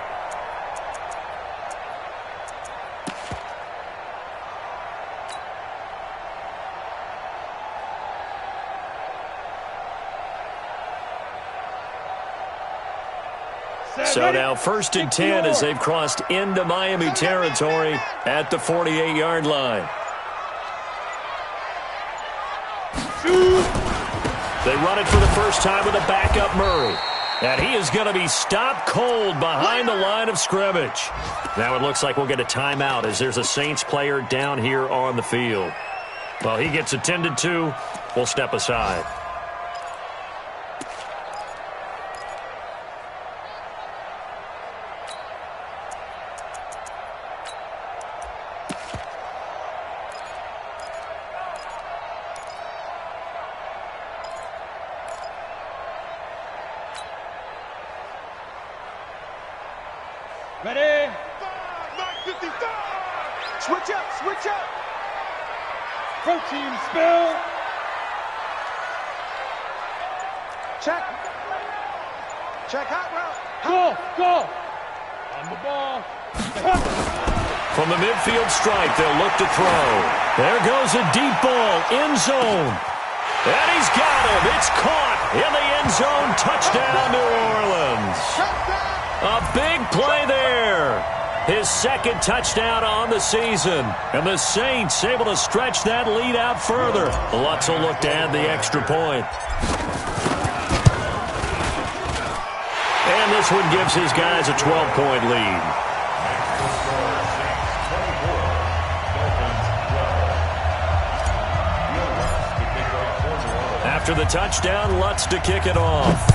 So now 1st and 10 as they've crossed into Miami territory at the 48-yard line. They run it for the first time with a backup Murray. And he is going to be stopped cold behind the line of scrimmage. Now it looks like we'll get a timeout as there's a Saints player down here on the field. Well, he gets attended to. We'll step aside. Ready? 55! Switch up, switch up! Protein spill. Check. Check hot route. Go. On the ball. From the midfield stripe, they'll look to throw. There goes a deep ball, end zone. And he's got him. It's caught in the end zone. Touchdown, New Orleans. A big play there. His second touchdown on the season. And the Saints able to stretch that lead out further. Lutz will look to add the extra point. And this one gives his guys a 12-point lead. After the touchdown, Lutz to kick it off.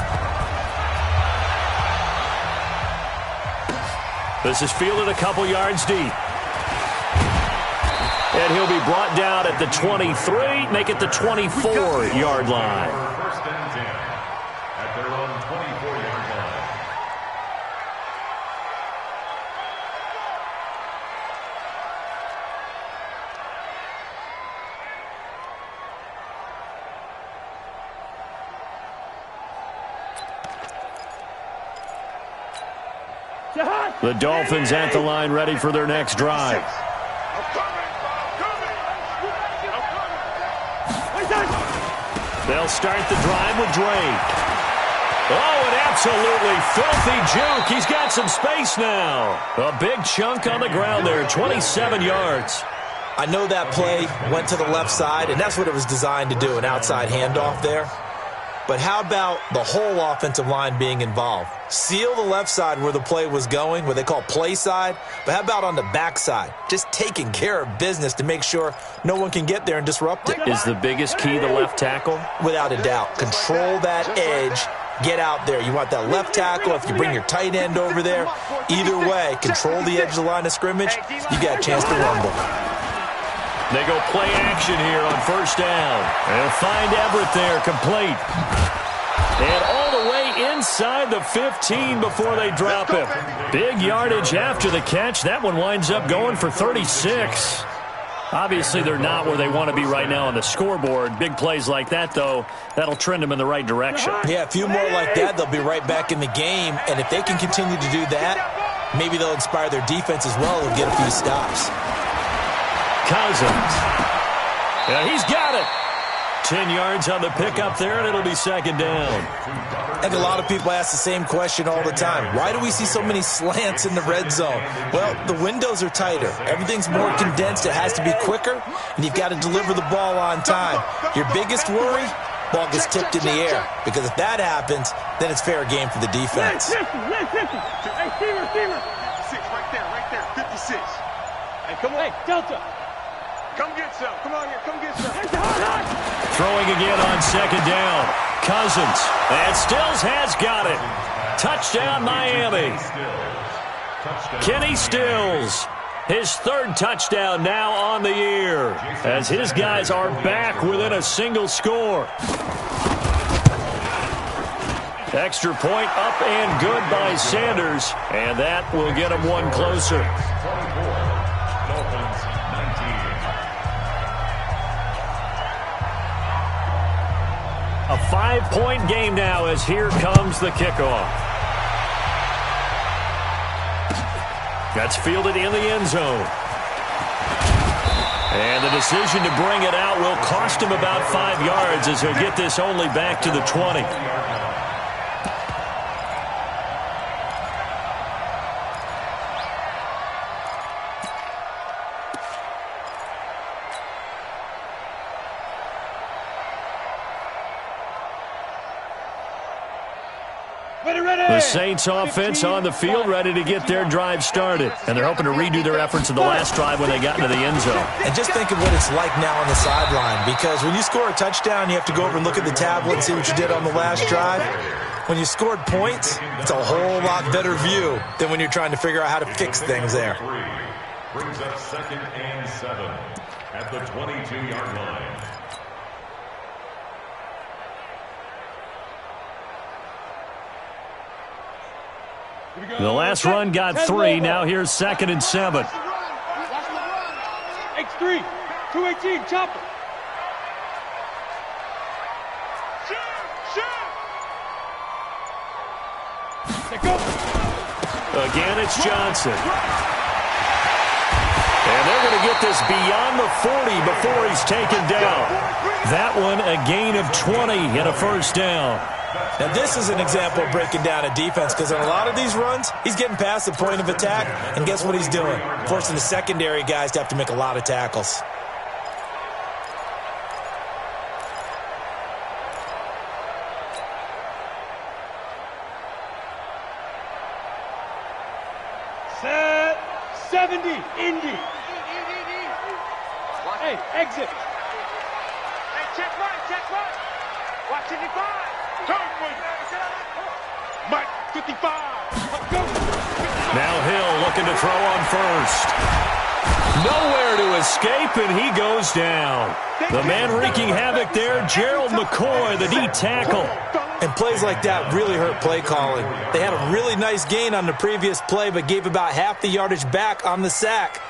This is fielded a couple yards deep. And he'll be brought down at the 23, make it the 24-yard line. 1st and 10 at their own 24-yard line. The Dolphins at the line ready for their next drive. They'll start the drive with Drake. Oh, an absolutely filthy juke. He's got some space now. A big chunk on the ground there, 27 yards. I know that play went to the left side, and that's what it was designed to do, an outside handoff there. but how about the whole offensive line being involved? Seal the left side where the play was going, what they call play side, but how about on the back side? Just taking care of business to make sure no one can get there and disrupt it. Is the biggest key the left tackle? Without a doubt. Control that edge. Get out there. You want that left tackle. If you bring your tight end over there, either way, control the edge of the line of scrimmage, you got a chance to rumble. They go play action here on first down. They'll find Everett there, complete. And all the way inside the 15 before they drop him. Big yardage after the catch. That one winds up going for 36. Obviously, they're not where they want to be right now on the scoreboard. Big plays like that, though, that'll trend them in the right direction. Yeah, a few more like that, they'll be right back in the game. And if they can continue to do that, maybe they'll inspire their defense as well and get a few stops. Cousins. Yeah, he's got it. 10 yards on the pickup there, and it'll be second down. And a lot of people ask the same question all the time. Why do we see so many slants in the red zone? Well, the windows are tighter. Everything's more condensed. It has to be quicker, and you've got to deliver the ball on time. Your biggest worry, ball gets tipped in the air. Because if that happens, then it's fair game for the defense. Hey, Steamer. 56, right there, 56. Hey, come on. Hey, Delta. Come get some. Come on here, come get some. Throwing again on second down. Cousins. And Stills has got it. Touchdown, Miami. Kenny Stills. His third touchdown now on the year, as his guys are back within a single score. Extra point up and good by Sanders, and that will get him one closer. Dolphins 19. A 5-point game now as here comes the kickoff. That's fielded in the end zone. And the decision to bring it out will cost him about 5 yards as he'll get this only back to the 20. The Saints offense on the field ready to get their drive started. And they're hoping to redo their efforts of the last drive when they got into the end zone. And just think of what it's like now on the sideline. Because when you score a touchdown, you have to go over and look at the tablet and see what you did on the last drive. When you scored points, it's a whole lot better view than when you're trying to figure out how to fix things there. Brings up 2nd and 7 at the 22-yard line. The last run got 3. Now here's 2nd and 7. X3, 218, chopper. Again, it's Johnson. And they're going to get this beyond the 40 before he's taken down. That one a gain of 20 and a first down. Now, this is an example of breaking down a defense because on a lot of these runs, he's getting past the point of attack, and guess what he's doing? Forcing the secondary guys to have to make a lot of tackles. Set 70, Indy. Hey, exit. Hey, check right. Watch 55. Mike, 55. Now Hill looking to throw on first. Nowhere to escape, and he goes down. The man wreaking havoc there, Gerald McCoy, the D tackle. And plays like that really hurt play calling. They had a really nice gain on the previous play, but gave about half the yardage back on the sack.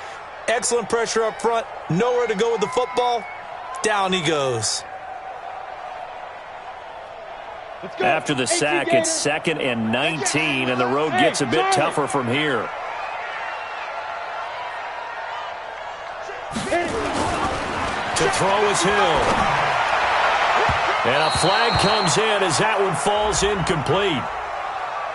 Excellent pressure up front. Nowhere to go with the football. Down he goes. After the sack, it's 2nd and 19, and the road gets a bit tougher from here. To throw is Hill. And a flag comes in as that one falls incomplete.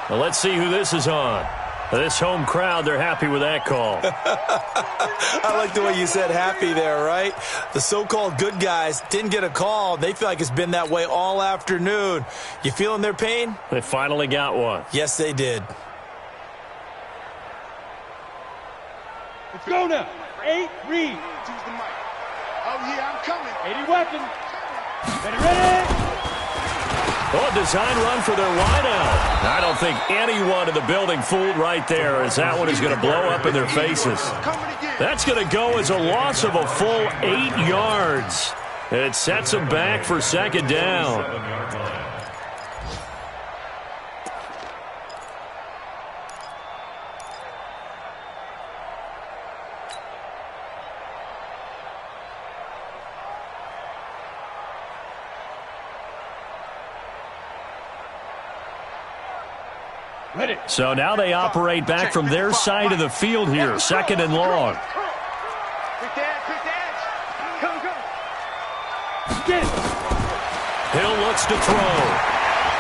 Well, let's see who this is on. This home crowd, they're happy with that call. I like the way you said happy there, right? The so-called good guys didn't get a call. They feel like it's been that way all afternoon. You feeling their pain? They finally got one. Yes, they did. Let's go now. 8, read. Choose the mic. Oh, yeah, I'm coming. 80 weapon. Ready. Oh, design run for their wideout. I don't think anyone in the building fooled right there, as that one is going to blow up in their faces. That's going to go as a loss of a full 8 yards. It sets them back for second down. 7-yard line. So now they operate back from their side of the field here, second and long. Hill looks to throw.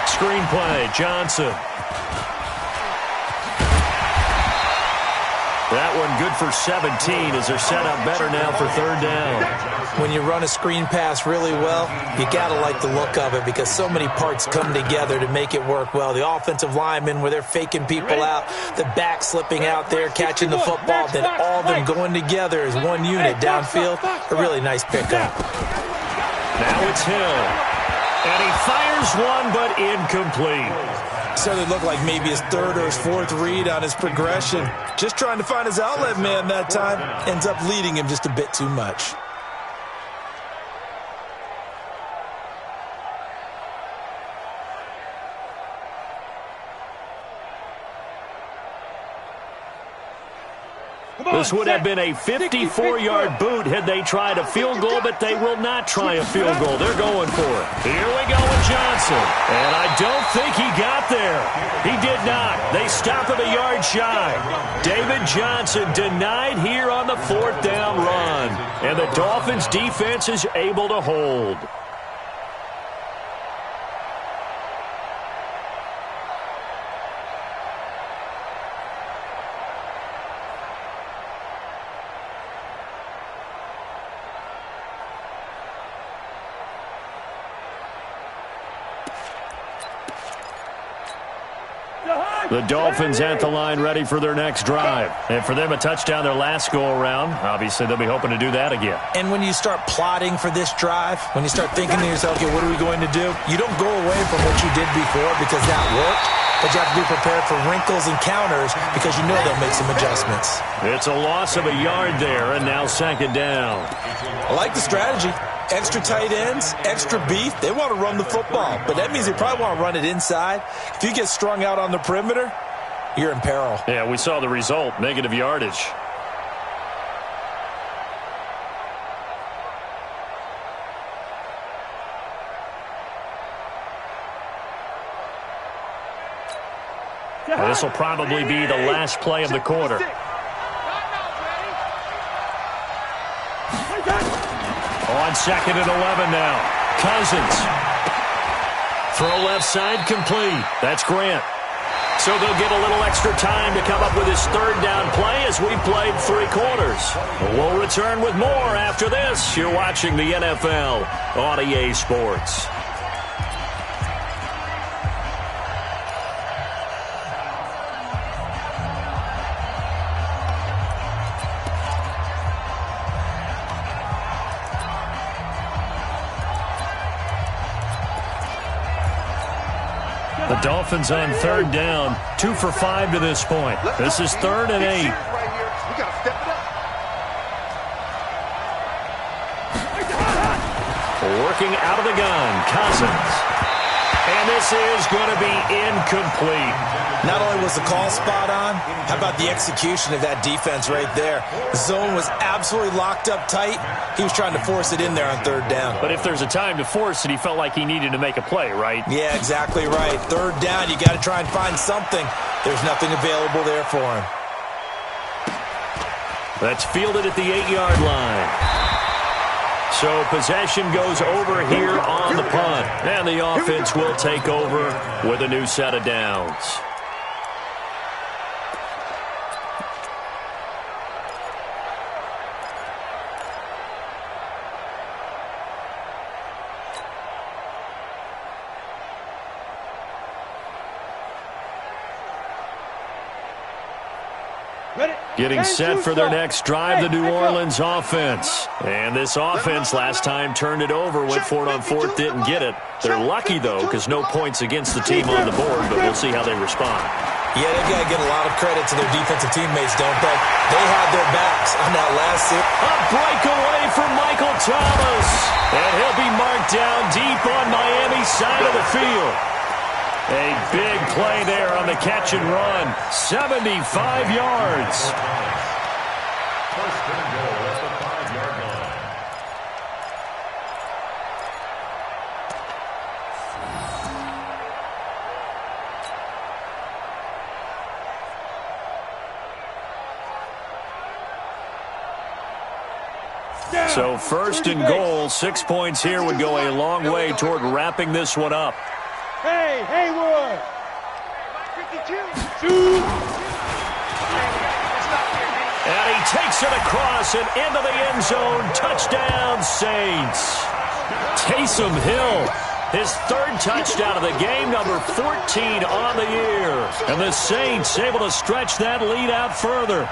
Screenplay, Johnson. That one good for 17 as they're set up better now for third down. When you run a screen pass really well, you got to like the look of it because so many parts come together to make it work well. The offensive linemen where they're faking people out, the back slipping out there, catching the football, then all of them going together as one unit downfield. A really nice pickup. Now it's Hill. And he fires one, but incomplete. So it looked like maybe his third or his fourth read on his progression. Just trying to find his outlet man that time. Ends up leading him just a bit too much. This would have been a 54-yard boot had they tried a field goal, but they will not try a field goal. They're going for it. Here we go with Johnson. And I don't think he got there. He did not. They stop at a yard shy. David Johnson denied here on the fourth down run. And the Dolphins defense is able to hold. The Dolphins at the line ready for their next drive. And for them, a touchdown their last go-around. Obviously, they'll be hoping to do that again. And when you start plotting for this drive, when you start thinking to yourself, okay, what are we going to do? You don't go away from what you did before because that worked. But you have to be prepared for wrinkles and counters because you know they'll make some adjustments. It's a loss of a yard there, and now second down. I like the strategy. Extra tight ends, extra beef. They want to run the football, but that means they probably want to run it inside. If you get strung out on the perimeter, you're in peril. Yeah, we saw the result, negative yardage. This will probably be the last play of the quarter. On second and 11 now. Cousins. Throw left side complete. That's Grant. So they'll get a little extra time to come up with his third down play as we played 3 quarters. We'll return with more after this. You're watching the NFL on EA Sports. The Dolphins on third down, 2 for 5 to this point. This is 3rd and 8. We gotta step it up. Working out of the gun, Cousins. And this is going to be incomplete. Not only was the call spot on, how about the execution of that defense right there? The zone was absolutely locked up tight. He was trying to force it in there on third down. But if there's a time to force it, he felt like he needed to make a play, right? Yeah, exactly right. Third down, you got to try and find something. There's nothing available there for him. That's fielded at the 8-yard line. So possession goes over here on the punt. And the offense will take over with a new set of downs. Getting set for their next drive, the New Orleans offense. And this offense last time turned it over, went for it on fourth, didn't get it. They're lucky, though, because no points against the team on the board, but we'll see how they respond. Yeah, they got to get a lot of credit to their defensive teammates, don't they? They had their backs on that last series. A breakaway from Michael Thomas. And he'll be marked down deep on Miami's side of the field. A big play there on the catch and run. 75 yards. First and goal at the 5-yard line. So first and goal, 6 points here would go a long way toward wrapping this one up. Hey, Haywood! 52! And he takes it across and into the end zone. Touchdown, Saints. Taysom Hill, his third touchdown of the game, number 14 on the year. And the Saints able to stretch that lead out further.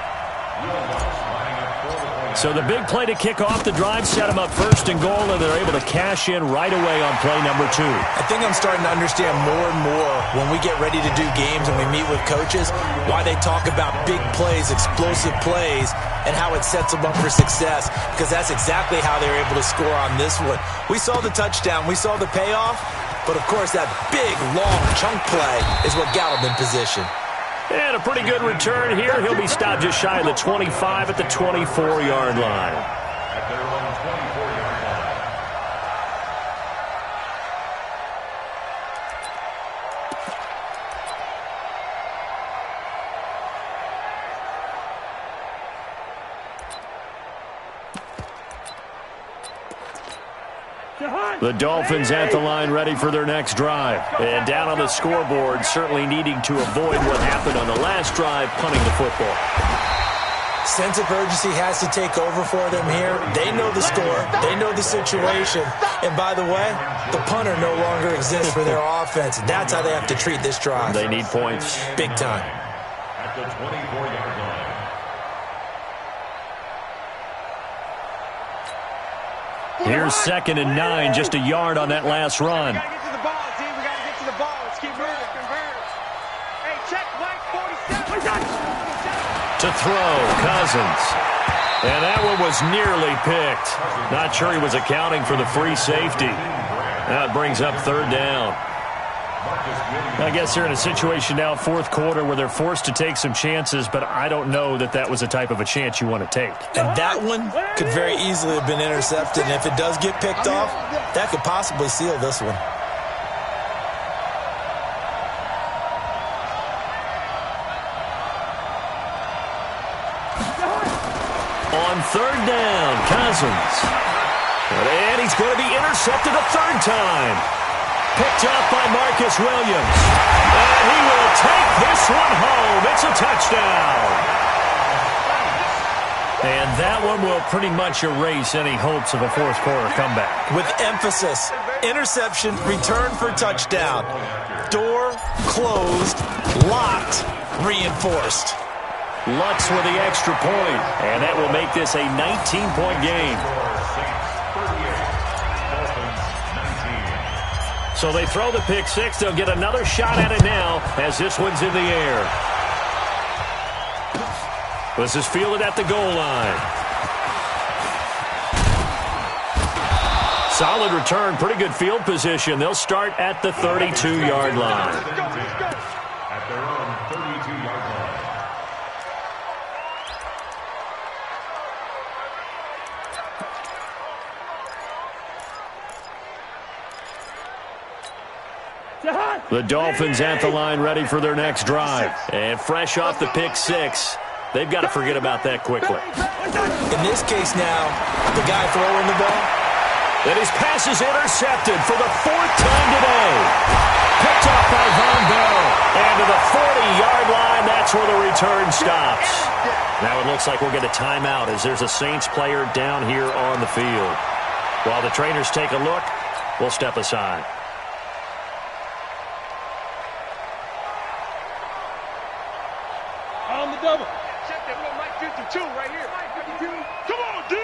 So the big play to kick off the drive set them up first and goal, and they're able to cash in right away on play number 2. I think I'm starting to understand more and more when we get ready to do games and we meet with coaches why they talk about big plays, explosive plays, and how it sets them up for success, because that's exactly how they were able to score on this one. We saw the touchdown. We saw the payoff. But, of course, that big, long chunk play is what got him in position. And a pretty good return here. He'll be stopped just shy of the 25 at the 24-yard line. At their own 24-yard line. The Dolphins at the line ready for their next drive. And down on the scoreboard, certainly needing to avoid what happened on the last drive, punting the football. Sense of urgency has to take over for them here. They know the score. They know the situation. And by the way, the punter no longer exists for their offense. That's how they have to treat this drive. They need points. Big time. At the 24-yard line. Here's 2nd and 9, just a yard on that last run. We got to get to the ball, team. We got to get to the ball. Let's keep moving. Convert. Hey, check blank 47. To throw, Cousins. And that one was nearly picked. Not sure he was accounting for the free safety. That brings up 3rd down. I guess they're in a situation now, 4th quarter, where they're forced to take some chances, but I don't know that that was the type of a chance you want to take. And that one could very easily have been intercepted, and if it does get picked off, that could possibly seal this one. On 3rd down, Cousins. And he's going to be intercepted a 3rd time. Picked up by Marcus Williams. And he will take this one home. It's a touchdown. And that one will pretty much erase any hopes of a 4th quarter comeback. With emphasis, interception, return for touchdown. Door closed, locked, reinforced. Lutz with the extra point. And that will make this a 19-point game. So they throw the pick 6. They'll get another shot at it now as this one's in the air. This is fielded at the goal line. Solid return, pretty good field position. They'll start at the 32-yard line. At their own 32-yard line. The Dolphins at the line ready for their next drive. And fresh off the pick 6, they've got to forget about that quickly. In this case now, the guy throwing the ball. And his pass is intercepted for the 4th time today. Picked up by Von Bell. And to the 40-yard line, that's where the return stops. Now it looks like we'll get a timeout as there's a Saints player down here on the field. While the trainers take a look, we'll step aside. On the double. 52 right here. 52. Come on, D.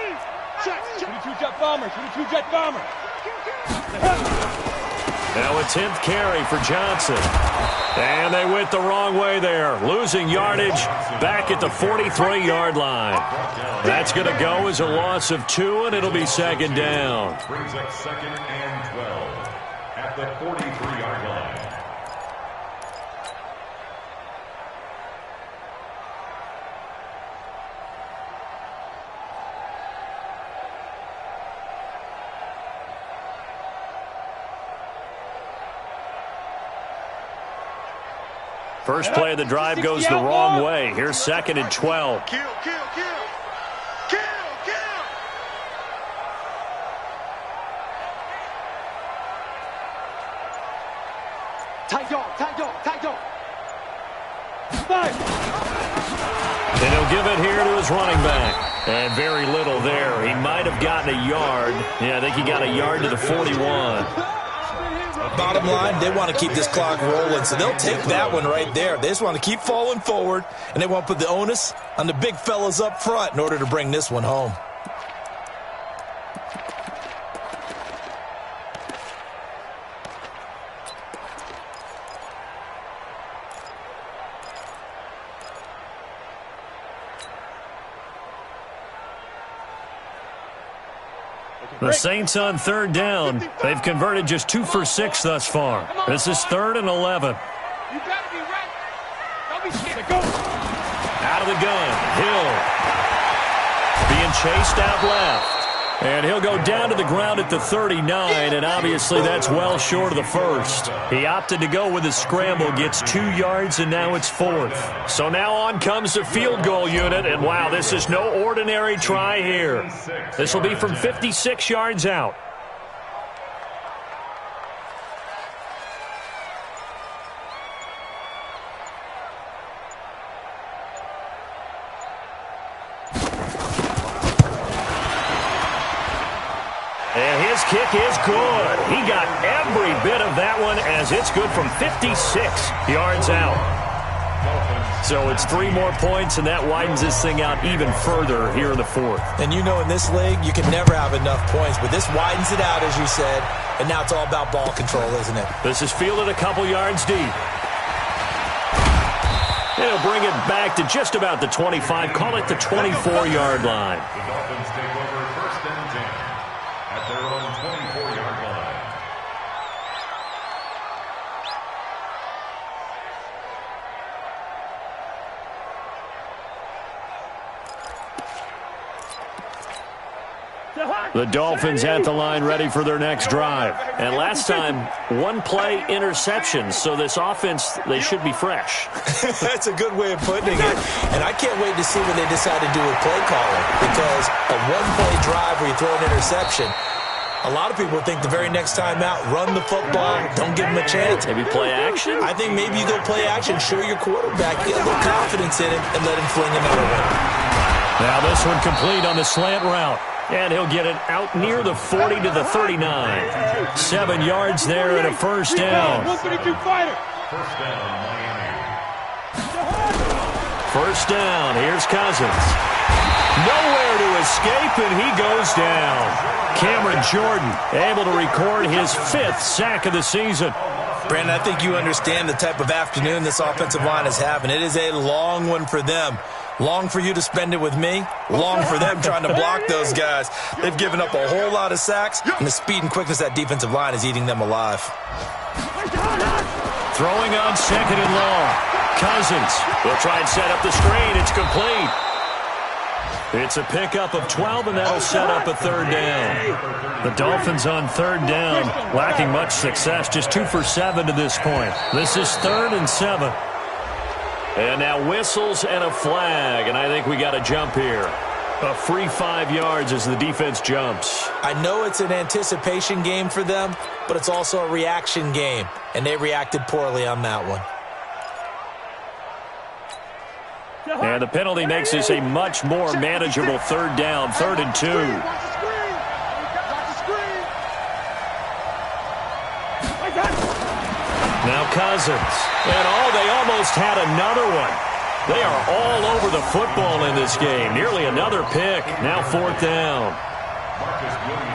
Check. 22 jet bomber. 22 jet bomber. Now a 10th carry for Johnson. And they went the wrong way there. Losing yardage back at the 43-yard line. That's going to go as a loss of 2, and it'll be second down. Brings up 2nd and 12 at the 43-yard line. First play of the drive goes the wrong way. Here's 2nd and 12. Kill, kill, kill. Kill, kill. Tight dog, tight dog, tight dog. And he'll give it here to his running back. And very little there. He might have gotten a yard. Yeah, I think he got a yard to the 41. Bottom line, they want to keep this clock rolling, so they'll take that one right there. They just want to keep falling forward, and they want to put the onus on the big fellas up front in order to bring this one home. The Saints on 3rd down. They've converted just 2 for 6 thus far. This is 3rd and 11. You better be ready. Don't be scared. Go. Out of the gun. Hill being chased out left. And he'll go down to the ground at the 39, and obviously that's well short of the first. He opted to go with a scramble, gets 2 yards, and now it's 4th. So now on comes the field goal unit, and wow, this is no ordinary try here. This will be from 56 yards out. And his kick is good. He got every bit of that one as it's good from 56 yards out. So it's 3 more points, and that widens this thing out even further here in the 4th. And you know in this league, you can never have enough points, but this widens it out, as you said, and now it's all about ball control, isn't it? This is fielded a couple yards deep. And he'll bring it back to just about the 25, call it the 24-yard line. The Dolphins take over 1st and 10 at their own 24-yard line. The Dolphins at the line ready for their next drive. And last time, 1-play interception. So this offense, they should be fresh. That's a good way of putting it. And I can't wait to see what they decide to do with play calling. Because a 1-play drive where you throw an interception, a lot of people think the very next time out, run the football, don't give him a chance. Maybe play action? I think maybe you go play action, show your quarterback, get a little confidence in it, and let him fling another one. Now this one complete on the slant route. And he'll get it out near the 40 to the 39. 7 yards there and a first down. 132 fighter. First down, Miami. First down. Here's Cousins. Nowhere to escape, and he goes down. Cameron Jordan able to record his 5th sack of the season. Brandon, I think you understand the type of afternoon this offensive line is having. It is a long one for them. Long for you to spend it with me. Long for them trying to block those guys. They've given up a whole lot of sacks, and the speed and quickness of that defensive line is eating them alive. Throwing on 2nd and long. Cousins will try and set up the screen. It's complete. It's a pickup of 12, and that'll set up a 3rd down. The Dolphins on 3rd down, lacking much success, just 2 for 7 to this point. This is 3rd and 7. And now whistles and a flag, and I think we got a jump here. A free 5 yards as the defense jumps. I know it's an anticipation game for them, but it's also a reaction game, and they reacted poorly on that one. And the penalty makes this a much more manageable 3rd down, 3rd and 2. Now Cousins. And they almost had another one. They are all over the football in this game. Nearly another pick. Now 4th down.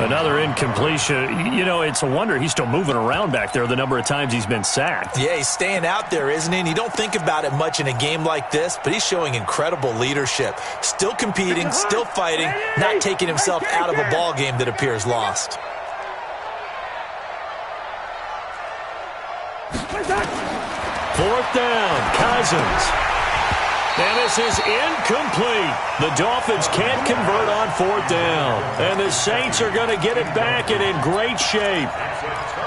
Another incompletion. You know, it's a wonder he's still moving around back there the number of times he's been sacked. Yeah, he's staying out there, isn't he? And you don't think about it much in a game like this, but he's showing incredible leadership. Still competing, still fighting, not taking himself out of a ball game that appears lost. Fourth down, Cousins. And this is incomplete. The Dolphins can't convert on 4th down. And the Saints are going to get it back and in great shape.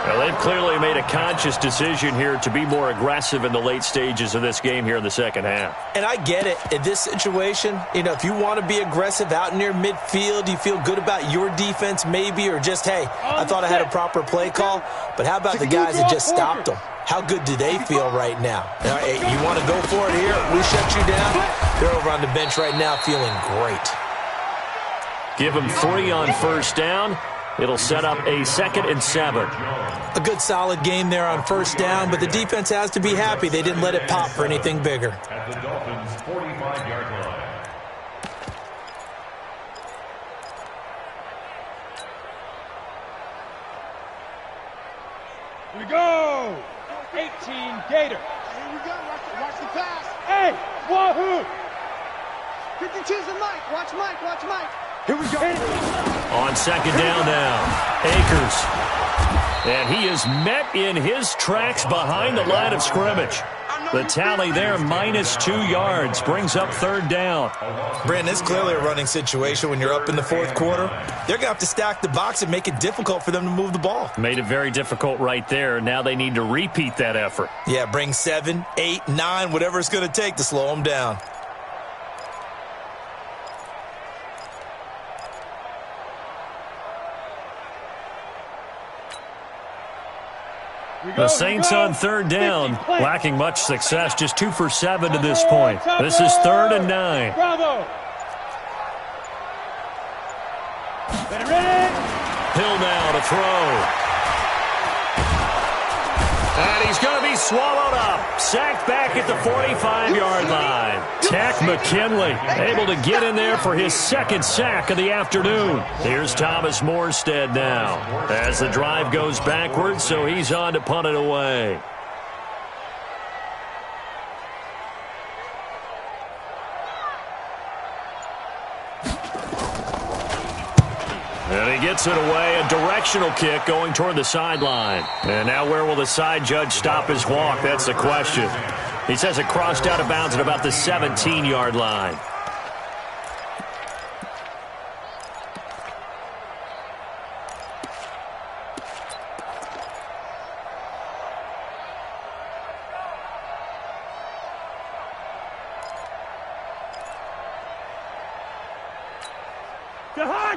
Well, they've clearly made a conscious decision here to be more aggressive in the late stages of this game here in the second half. And I get it. In this situation, you know, if you want to be aggressive out near midfield, you feel good about your defense maybe, or just, hey, I thought I had a proper play call. But how about the guys that just stopped them? How good do they feel right now? Hey, you want to go for it here? We shut you down. They're over on the bench right now feeling great. Give them 3 on 1st down. It'll set up a 2nd and 7. A good solid game there on 1st down, but the defense has to be happy they didn't let it pop for anything bigger. At the Dolphins' 45-yard line. Here we go. 18 Gator. Here we go. Watch the pass. Hey, wahoo! 52's the Mike. Watch Mike. Watch Mike. Here we go. On 2nd down now, Akers. And he is met in his tracks behind the line of scrimmage. The tally there, -2 yards, brings up 3rd down. Brandon, it's clearly a running situation when you're up in the 4th quarter. They're going to have to stack the box and make it difficult for them to move the ball. Made it very difficult right there. Now they need to repeat that effort. Yeah, bring 7, 8, 9, whatever it's going to take to slow them down. The Saints on 3rd down, lacking much success, just 2 for 7 to this point. This is 3rd and 9. Bravo. Ready? Hill now to throw. And he's going to be swallowed up. Sacked back at the 45-yard line. Tack McKinley able to get in there for his 2nd sack of the afternoon. Here's Thomas Morstead now as the drive goes backwards, so he's on to punt it away. And he gets it away, a directional kick going toward the sideline. And now where will the side judge stop his walk? That's the question. He says it crossed out of bounds at about the 17-yard line.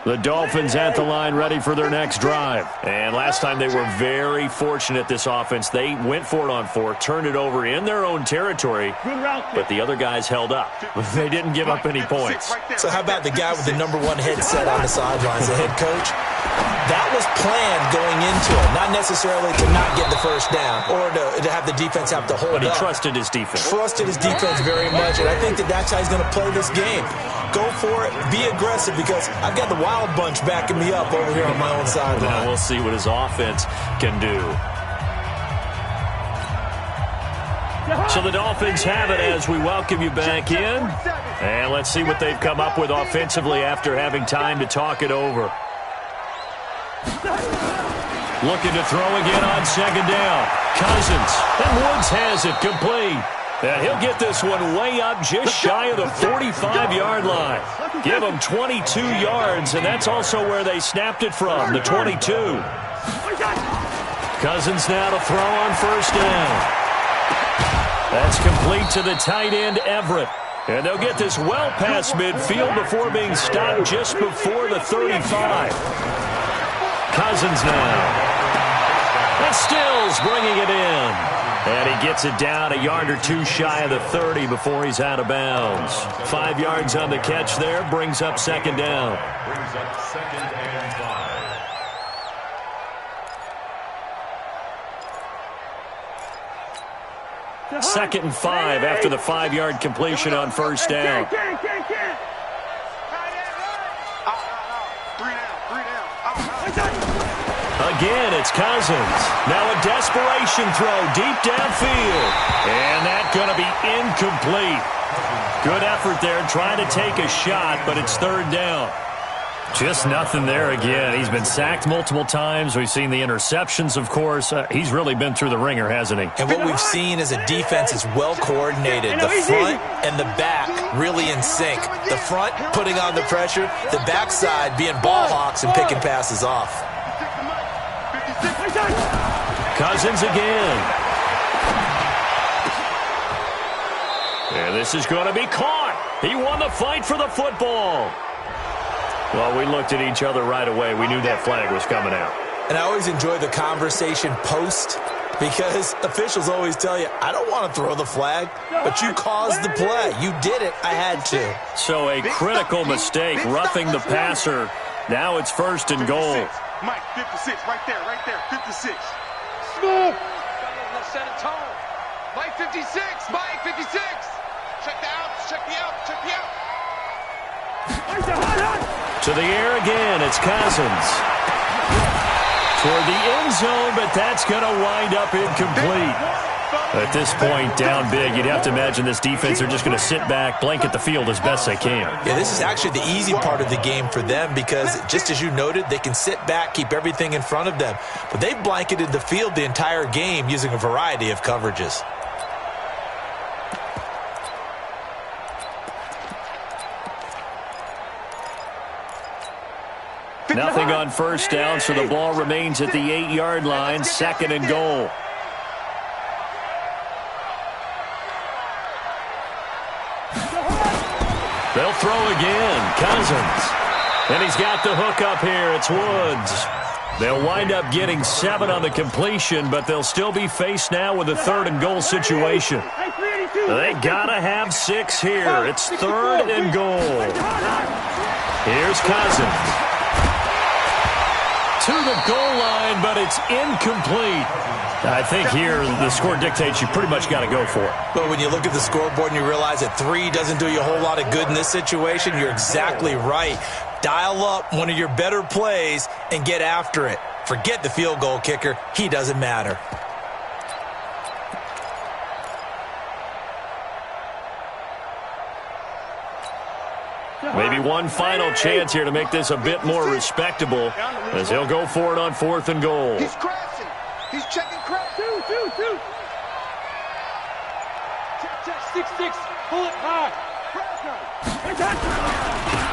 The Dolphins at the line ready for their next drive. And last time they were very fortunate, this offense. They went for it on 4, turned it over in their own territory, but the other guys held up. They didn't give up any points. So how about the guy with the #1 headset on the sidelines, the head coach? That was planned going into it, not necessarily to not get the 1st down or to have the defense have to hold up. But he trusted his defense. Trusted his defense very much, and I think that's how he's going to play this game. Go for it, be aggressive, because I've got the Wild Bunch backing me up over here on my own sideline. Now we'll see what his offense can do. So the Dolphins have it as we welcome you back in. And let's see what they've come up with offensively after having time to talk it over. Looking to throw again on 2nd down. Cousins. And Woods has it complete. And he'll get this one way up just shy of the 45-yard line. Give him 22 yards, and that's also where they snapped it from, the 22. Cousins now to throw on 1st down. That's complete to the tight end, Everett. And they'll get this well past midfield before being stopped just before the 35. Cousins now. And Stills bringing it in. And he gets it down a yard or 2 shy of the 30 before he's out of bounds. 5 yards on the catch there, brings up 2nd down. Brings up 2nd and 5. 2nd and 5 after the 5-yard completion on first down. Again, it's Cousins. Now a desperation throw deep downfield. And that's going to be incomplete. Good effort there trying to take a shot, but it's 3rd down. Just nothing there again. He's been sacked multiple times. We've seen the interceptions, of course. He's really been through the ringer, hasn't he? And what we've seen is a defense is well coordinated. The front and the back really in sync. The front putting on the pressure, the backside being ball hawks and picking passes off. Cousins again. And this is going to be caught. He won the fight for the football. Well, we looked at each other right away. We knew that flag was coming out. And I always enjoy the conversation post because officials always tell you, I don't want to throw the flag, but you caused the play. You did it. I had to. So a critical mistake, roughing the passer. Now it's 1st and goal. Mike, 56, right there, 56. Smooth. Let's set a tone. Mike, 56, Mike, 56. Check the outs, check the outs, check the outs. To the air again, it's Cousins. Toward the end zone, but that's going to wind up incomplete. At this point, down big, you'd have to imagine this defense are just going to sit back, blanket the field as best they can. Yeah, this is actually the easy part of the game for them because, just as you noted, they can sit back, keep everything in front of them. But they've blanketed the field the entire game using a variety of coverages. Nothing on first down, so the ball remains at the 8-yard line, 2nd and goal. They'll throw again. Cousins. And he's got the hook up here. It's Woods. They'll wind up getting 7 on the completion, but they'll still be faced now with a 3rd and goal situation. They gotta have 6 here. It's 3rd and goal. Here's Cousins. To the goal line, but it's incomplete. I think here the score dictates you pretty much got to go for it. But when you look at the scoreboard and you realize that 3 doesn't do you a whole lot of good in this situation, you're exactly right. Dial up one of your better plays and get after it. Forget the field goal kicker. He doesn't matter. Maybe one final chance here to make this a bit more respectable as he'll go for it on 4th and goal. He's crashing. He's checking crash. 2. Check, 6. Pull it high.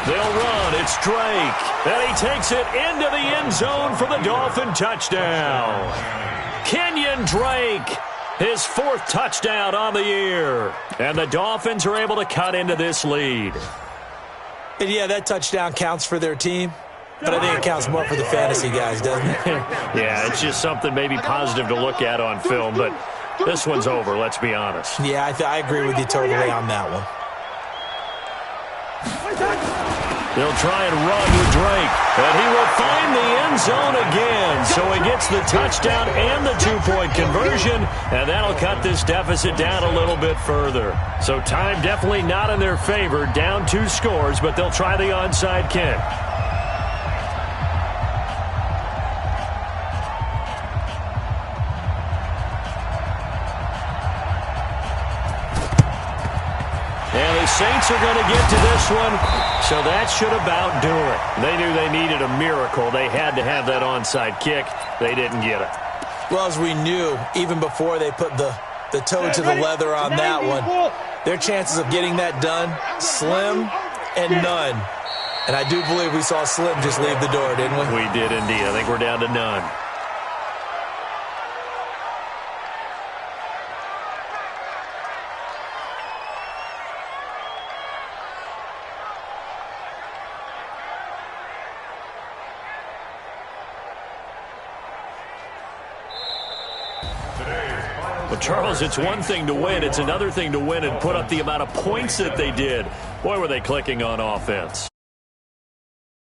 They'll run. It's Drake. And he takes it into the end zone for the Dolphin touchdown. Kenyon Drake, his 4th touchdown on the year. And the Dolphins are able to cut into this lead. And yeah, that touchdown counts for their team, but I think it counts more for the fantasy guys, doesn't it? Yeah, it's just something maybe positive to look at on film, but this one's over, let's be honest. Yeah, I agree with you totally on that one. They'll try and run with Drake, and he will find the end zone again. So he gets the touchdown and the 2-point conversion, and that'll cut this deficit down a little bit further. So time definitely not in their favor, down 2 scores, but they'll try the onside kick. And the Saints are going to get to this one, so that should about do it. They knew they needed a miracle. They had to have that onside kick. They didn't get it. Well, as we knew, even before they put the toe to the leather on that one, their chances of getting that done, slim and none. And I do believe we saw Slim just leave the door, didn't we? We did indeed. I think we're down to none. Well, Charles, it's one thing to win. It's another thing to win and put up the amount of points that they did. Boy, were they clicking on offense.